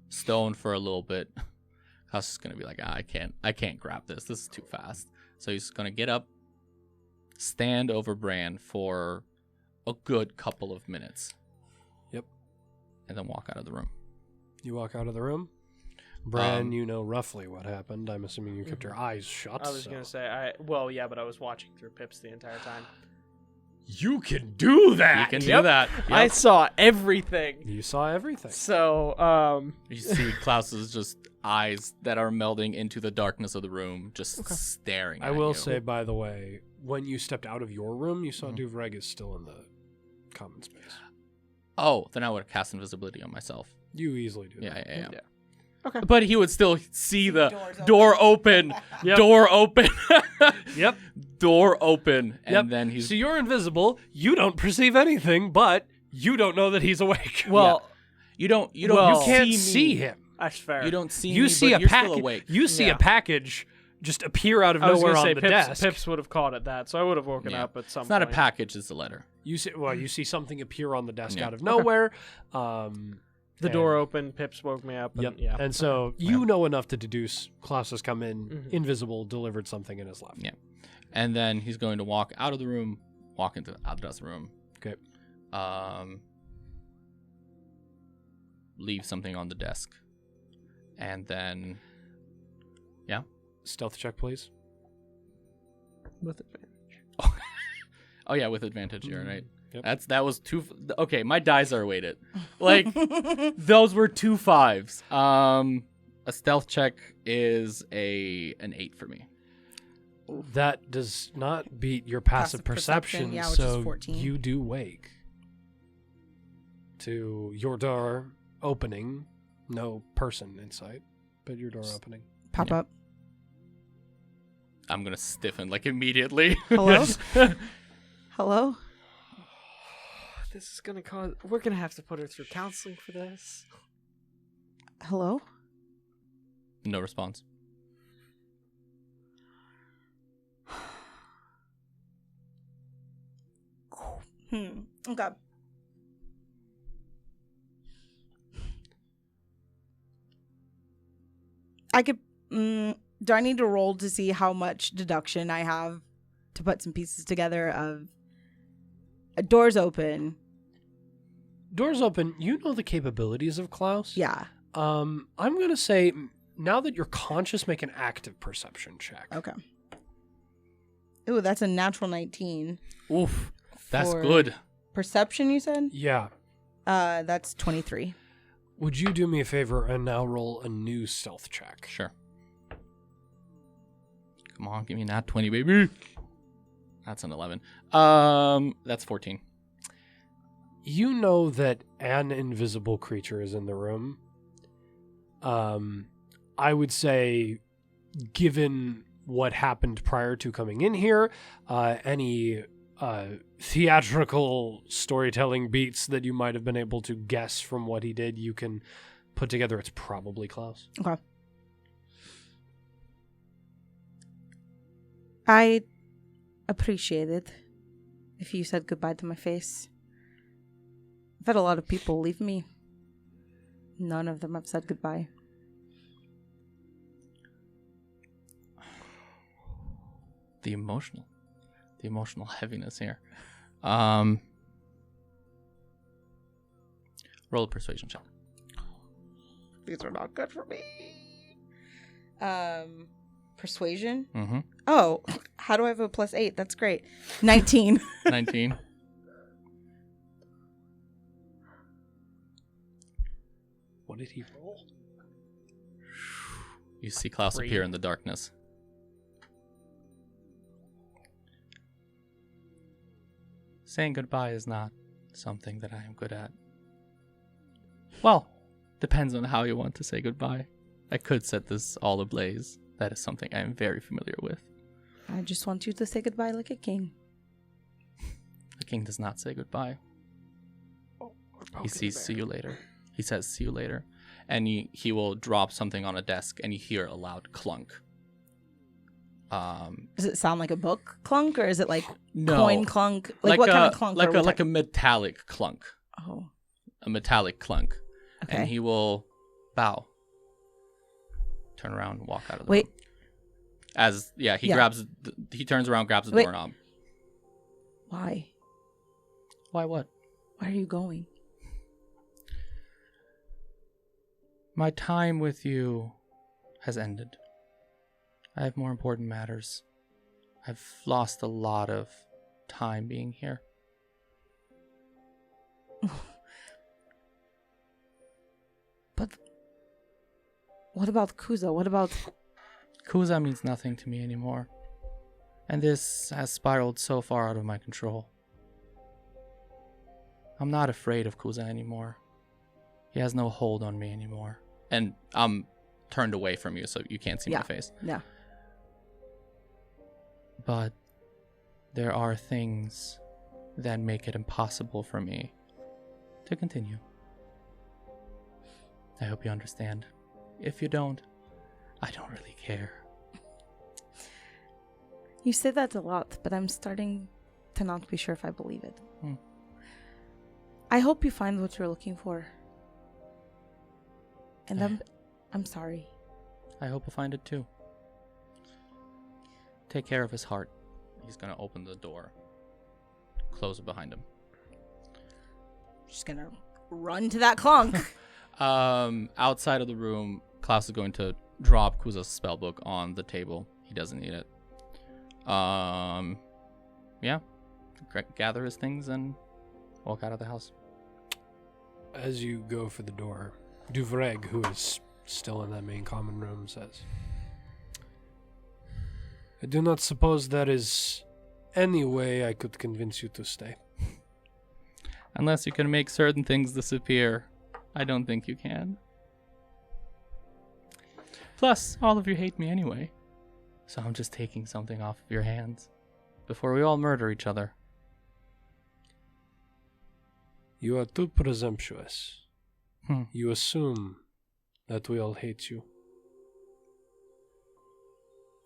Speaker 3: stone for a little bit. Klaus is gonna be like, I can't grab this. This is too fast. So he's gonna get up, stand over Bran for a good couple of minutes.
Speaker 2: Yep.
Speaker 3: And then walk out of the room.
Speaker 2: You walk out of the room. Bran, you know roughly what happened. I'm assuming you kept your eyes shut.
Speaker 4: I was going to say, but I was watching through Pips the entire time.
Speaker 2: You can do that.
Speaker 3: You can do that.
Speaker 4: I
Speaker 3: Yep.
Speaker 4: saw everything.
Speaker 2: You saw everything.
Speaker 4: So,
Speaker 3: You see Klaus's just eyes that are melding into the darkness of the room, just staring at
Speaker 2: I will
Speaker 3: you.
Speaker 2: say, by the way, when you stepped out of your room, you saw Duvreg is still in the common space.
Speaker 3: Oh, then I would have cast invisibility on myself.
Speaker 2: You easily do that.
Speaker 3: Yeah.
Speaker 4: Yeah. Okay.
Speaker 3: But he would still see the
Speaker 5: Doors
Speaker 3: door open,
Speaker 2: Yep.
Speaker 3: door open,
Speaker 2: Yep.
Speaker 3: door open, and
Speaker 2: Yep.
Speaker 3: then he's
Speaker 2: So you're invisible. You don't perceive anything, but you don't know that he's awake.
Speaker 4: well,
Speaker 3: you don't
Speaker 4: Well-
Speaker 2: you can't
Speaker 3: see
Speaker 2: see
Speaker 3: me.
Speaker 2: him.
Speaker 4: that's fair.
Speaker 3: You don't see
Speaker 2: You
Speaker 3: me,
Speaker 2: see
Speaker 3: but
Speaker 2: a
Speaker 3: you're still
Speaker 2: package.
Speaker 3: awake.
Speaker 2: You see
Speaker 4: Yeah.
Speaker 2: a package just appear out of
Speaker 4: I was
Speaker 2: nowhere
Speaker 4: gonna
Speaker 2: on
Speaker 4: say
Speaker 2: the desk.
Speaker 4: Pips would have caught at that, so I would have woken
Speaker 3: Yeah.
Speaker 4: up at some
Speaker 3: It's not a
Speaker 4: point.
Speaker 3: package; it's a letter.
Speaker 2: You see something appear on the desk
Speaker 3: Yeah.
Speaker 2: out of nowhere.
Speaker 4: The door opened, Pips woke me up, and
Speaker 2: Yep.
Speaker 4: yeah.
Speaker 2: And so you know enough to deduce Klaus has come in,
Speaker 4: Mhm.
Speaker 2: invisible, delivered something in his left.
Speaker 3: Yeah. And then he's going to walk out of the room, walk into Adra's room.
Speaker 2: Okay.
Speaker 3: Leave something on the desk, and then
Speaker 2: Stealth check, please.
Speaker 4: With advantage.
Speaker 3: oh yeah, with advantage. You're right.
Speaker 2: Yep.
Speaker 3: That was two. Okay, my dice are weighted. Like those were 2 5s. A stealth check is an 8 for me.
Speaker 2: That does not beat your passive perception,
Speaker 5: yeah, which is
Speaker 2: so
Speaker 5: 14.
Speaker 2: you do wake to your door opening. No person in sight, but your door opening.
Speaker 5: Pop
Speaker 3: Yeah.
Speaker 5: up.
Speaker 3: I'm gonna stiffen like immediately.
Speaker 5: Hello? Hello?
Speaker 4: This is gonna cause. We're gonna have to put her through counseling for this.
Speaker 5: Hello?
Speaker 3: No response.
Speaker 5: Okay. I could. Do I need to roll to see how much deduction I have to put some pieces together of doors open?
Speaker 2: Doors open. You know the capabilities of Klaus.
Speaker 5: Yeah.
Speaker 2: I'm gonna say now that you're conscious, make an active perception check.
Speaker 5: Okay. Ooh, that's a natural 19.
Speaker 3: Oof, that's
Speaker 5: For-
Speaker 3: good.
Speaker 5: Perception, you said?
Speaker 2: Yeah.
Speaker 5: That's 23.
Speaker 2: Would you do me a favor and now roll a new stealth check?
Speaker 3: Sure. Come on, give me that 20, baby. That's an 11. That's 14.
Speaker 2: You know that an invisible creature is in the room. I would say given what happened prior to coming in here, any theatrical storytelling beats that you might have been able to guess from what he did, you can put together. It's probably Klaus.
Speaker 5: Okay. I appreciate it if you said goodbye to my face. I've had a lot of people leave me. None of them have said goodbye.
Speaker 3: The emotional heaviness here. Roll a persuasion check.
Speaker 5: These are not good for me. Persuasion?
Speaker 3: Mm-hmm.
Speaker 5: Oh, how do I have a +8? That's great. 19.
Speaker 3: 19.
Speaker 2: What did he roll?
Speaker 3: You see Klaus appear in the darkness. Saying goodbye is not something that I am good at. Well, depends on how you want to say goodbye. I could set this all ablaze. That is something I am very familiar with.
Speaker 5: I just want you to say goodbye like a king.
Speaker 3: The king does not say goodbye. He says, see you later. He says, see you later. And he will drop something on a desk, and you hear a loud clunk.
Speaker 5: Does it sound like a book clunk, or is it like
Speaker 3: No.
Speaker 5: coin clunk? Like what kind of clunk?
Speaker 3: Like a metallic clunk.
Speaker 5: Oh,
Speaker 3: A metallic clunk.
Speaker 5: okay.
Speaker 3: And he will bow. Turn around and walk out of the
Speaker 5: Wait.
Speaker 3: room. He turns around, grabs the
Speaker 5: Wait.
Speaker 3: doorknob.
Speaker 5: Why?
Speaker 3: Why what?
Speaker 5: Why are you going?
Speaker 3: My time with you has ended. I have more important matters. I've lost a lot of time being here.
Speaker 5: But what about Kuza? What about...
Speaker 3: Kuza means nothing to me anymore. And this has spiraled so far out of my control. I'm not afraid of Kuza anymore. He has no hold on me anymore. And I'm turned away from you, so you can't see my face.
Speaker 5: Yeah.
Speaker 3: But there are things that make it impossible for me to continue. I hope you understand. If you don't, I don't really care.
Speaker 5: You say that a lot, but I'm starting to not be sure if I believe it. I hope you find what you're looking for. And I'm sorry.
Speaker 3: I hope you find it too. Take care of his heart. He's gonna open the door, close it behind him.
Speaker 5: Just gonna run to that clunk.
Speaker 3: Outside of the room, Klaus is going to drop Kuza's spellbook on the table. He doesn't need it. Gather his things and walk out of the house.
Speaker 2: As you go for the door, Duvreg, who is still in that main common room, says, I do not suppose there is any way I could convince you to stay.
Speaker 3: Unless you can make certain things disappear, I don't think you can. Plus, all of you hate me anyway. So I'm just taking something off of your hands before we all murder each other.
Speaker 2: You are too presumptuous. You assume that we all hate you.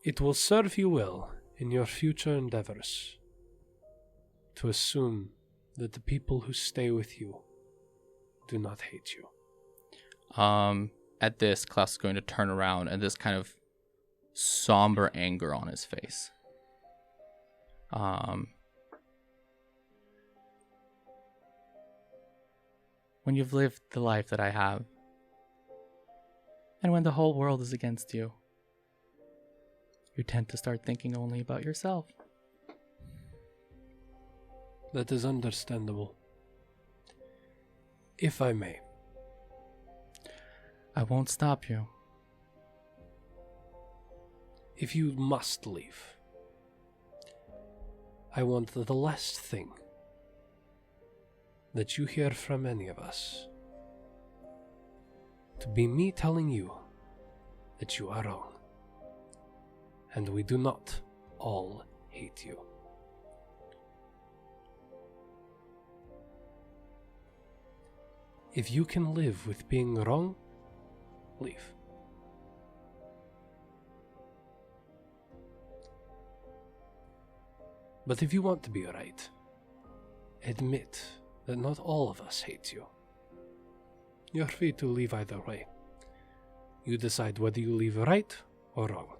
Speaker 2: It will serve you well in your future endeavors to assume that the people who stay with you do not hate you.
Speaker 3: At this, Klaus is going to turn around and this kind of somber anger on his face. When you've lived the life that I have, and when the whole world is against you, you tend to start thinking only about yourself.
Speaker 2: That is understandable. If I may.
Speaker 3: I won't stop you.
Speaker 2: If you must leave, I want the last thing that you hear from any of us to be me telling you that you are wrong. and we do not all hate you. If you can live with being wrong, leave. But if you want to be right, admit that not all of us hate you. You're free to leave either way. You decide whether you leave right or wrong.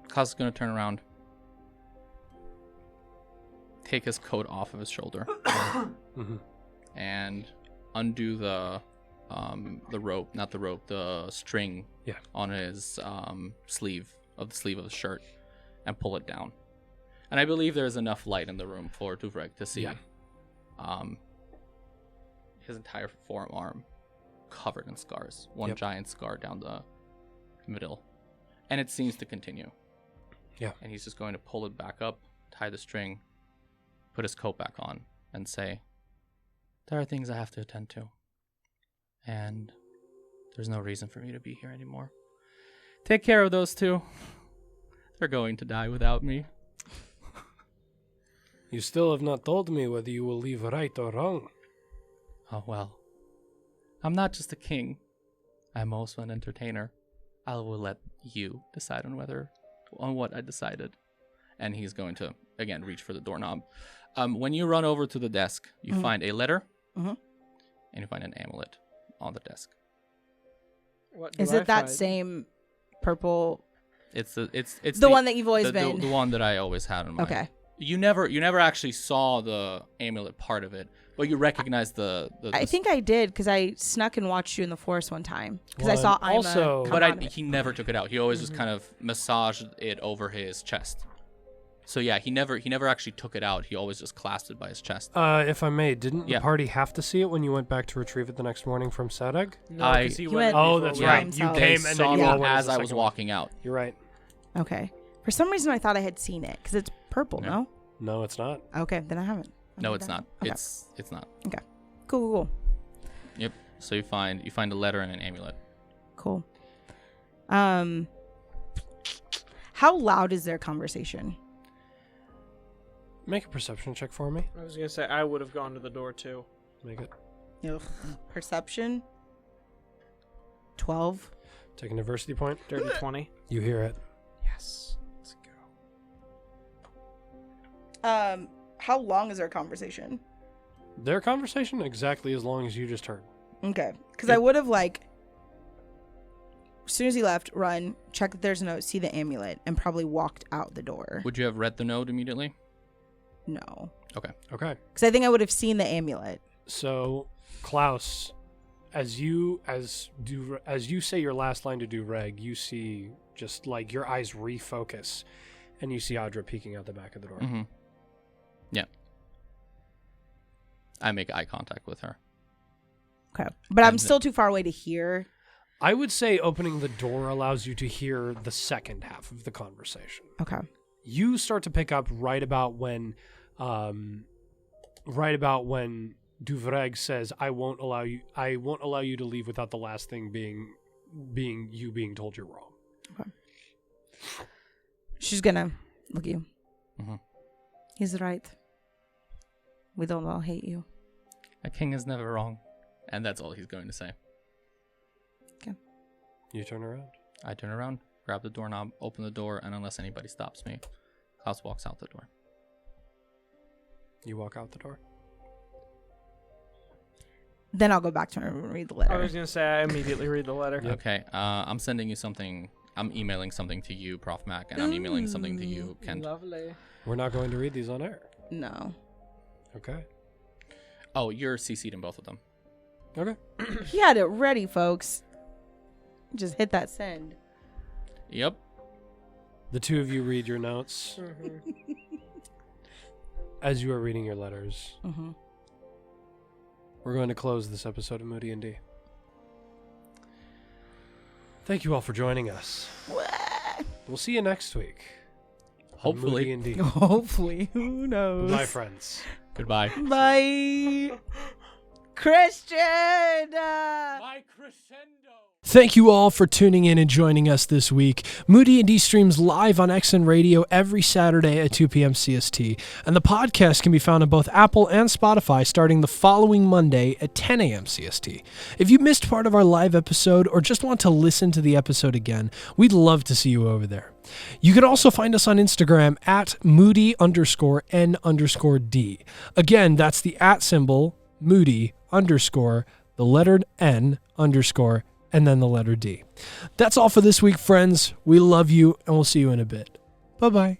Speaker 3: Klaus is gonna turn around, take his coat off of his shoulder, and undo the rope, not the rope, the string on his sleeve of the shirt, and pull it down. And I believe there's enough light in the room for Duvreg to see his entire forearm covered in scars. One giant scar down the middle. And it seems to continue.
Speaker 2: Yeah.
Speaker 3: And he's just going to pull it back up, tie the string, put his coat back on, and say, there are things I have to attend to. And there's no reason for me to be here anymore. Take care of those two. They're going to die without me.
Speaker 2: You still have not told me whether you will leave right or wrong.
Speaker 3: Oh, well. I'm not just a king. I'm also an entertainer. I will let you decide on what I decided. And he's going to, again, reach for the doorknob. When you run over to the desk, you find a letter, and you find an amulet on the desk.
Speaker 5: Is it that same purple?
Speaker 3: It's the
Speaker 5: one that you've always been.
Speaker 3: The one that I always had in mind.
Speaker 5: Okay.
Speaker 3: You never actually saw the amulet part of it, but you recognize the
Speaker 5: I think I did because I snuck and watched you in the forest one time because I saw Ima
Speaker 2: also,
Speaker 5: come
Speaker 3: but
Speaker 5: out of it.
Speaker 3: he never took it out. He always just kind of massaged it over his chest. So yeah, he never actually took it out. He always just clasped it by his chest.
Speaker 2: If I may, didn't the party have to see it when you went back to retrieve it the next morning from Sadeg?
Speaker 4: No, because he went.
Speaker 2: Oh, that's
Speaker 5: Yeah.
Speaker 2: right. You
Speaker 5: They
Speaker 2: came
Speaker 3: They
Speaker 2: and
Speaker 3: saw
Speaker 2: then
Speaker 3: me
Speaker 2: you all went
Speaker 3: as
Speaker 2: the
Speaker 3: I was
Speaker 2: second one.
Speaker 3: walking out.
Speaker 2: You're right.
Speaker 5: Okay. For some reason, I thought I had seen it because it's purple.
Speaker 3: Yeah.
Speaker 5: No.
Speaker 2: No, it's not.
Speaker 5: Okay, then I haven't.
Speaker 3: No,
Speaker 5: Okay,
Speaker 3: it's
Speaker 5: then.
Speaker 3: not.
Speaker 5: Okay.
Speaker 3: It's not.
Speaker 5: Cool.
Speaker 3: Yep. So you find a letter and an amulet.
Speaker 5: Cool. How loud is their conversation?
Speaker 2: Make a perception check for me.
Speaker 4: I was gonna say I would have gone to the door too.
Speaker 2: Make it.
Speaker 5: Perception. 12.
Speaker 2: Take an adversity point.
Speaker 4: Dirty 20.
Speaker 2: You hear it.
Speaker 4: Yes. Let's go.
Speaker 5: How long is their conversation?
Speaker 2: Their conversation exactly as long as you just heard.
Speaker 5: Okay, because I would have as soon as he left, run, check that there's a note, see the amulet, and probably walked out the door.
Speaker 3: Would you have read the note immediately?
Speaker 5: No,
Speaker 3: Okay.
Speaker 2: Okay.
Speaker 5: because I think I would have seen the amulet.
Speaker 2: So, Klaus, as you say your last line to Duvreg, you see just like your eyes refocus, and you see Adra peeking out the back of the door.
Speaker 3: Mm-hmm. Yeah. I make eye contact with her.
Speaker 5: Okay, but I'm
Speaker 3: And-
Speaker 5: still too far away to hear.
Speaker 2: I would say opening the door allows you to hear the second half of the conversation.
Speaker 5: Okay.
Speaker 2: You start to pick up right about when Duvreg says, "I won't allow you to leave without the last thing being you being told you're wrong."
Speaker 5: Okay. She's gonna look at you.
Speaker 3: Mhm.
Speaker 5: He's right. We don't all hate you.
Speaker 3: A king is never wrong. And that's all he's going to say.
Speaker 2: You turn around.
Speaker 3: I turn around, grab the doorknob, open the door, and unless anybody stops me, Klaus walks out the door.
Speaker 2: You walk out the door.
Speaker 5: Then I'll go back to her and read the letter.
Speaker 4: I was gonna say I immediately read the letter.
Speaker 2: Yep.
Speaker 3: Okay, I'm sending you something. I'm emailing something to you, Prof Mac, and I'm emailing something to you, Kent.
Speaker 4: Lovely.
Speaker 2: We're not going to read these on air.
Speaker 5: No.
Speaker 2: Okay.
Speaker 3: Oh, you're CC'd in both of them.
Speaker 2: Okay.
Speaker 5: He had it ready, folks. Just hit that send.
Speaker 3: Yep.
Speaker 2: The two of you read your notes as you are reading your letters.
Speaker 5: Mm-hmm.
Speaker 2: We're going to close this episode of Moody&D. Thank you all for joining us. We'll see you next week. on
Speaker 3: Hopefully.
Speaker 2: Moody&D.
Speaker 5: Hopefully. Who knows?
Speaker 2: Bye, friends.
Speaker 3: Goodbye.
Speaker 5: Bye. Christian.
Speaker 3: My crescendo.
Speaker 2: Thank you all for tuning in and joining us this week. Moody&D streams live on XN Radio every Saturday at 2 p.m. CST, and the podcast can be found on both Apple and Spotify starting the following Monday at 10 a.m. CST. If you missed part of our live episode or just want to listen to the episode again, we'd love to see you over there. You can also find us on Instagram at Moody_N_D. Again, that's the @ symbol, Moody underscore, the letter N underscore, and then the letter D. That's all for this week, friends. We love you, and we'll see you in a bit. Bye-bye.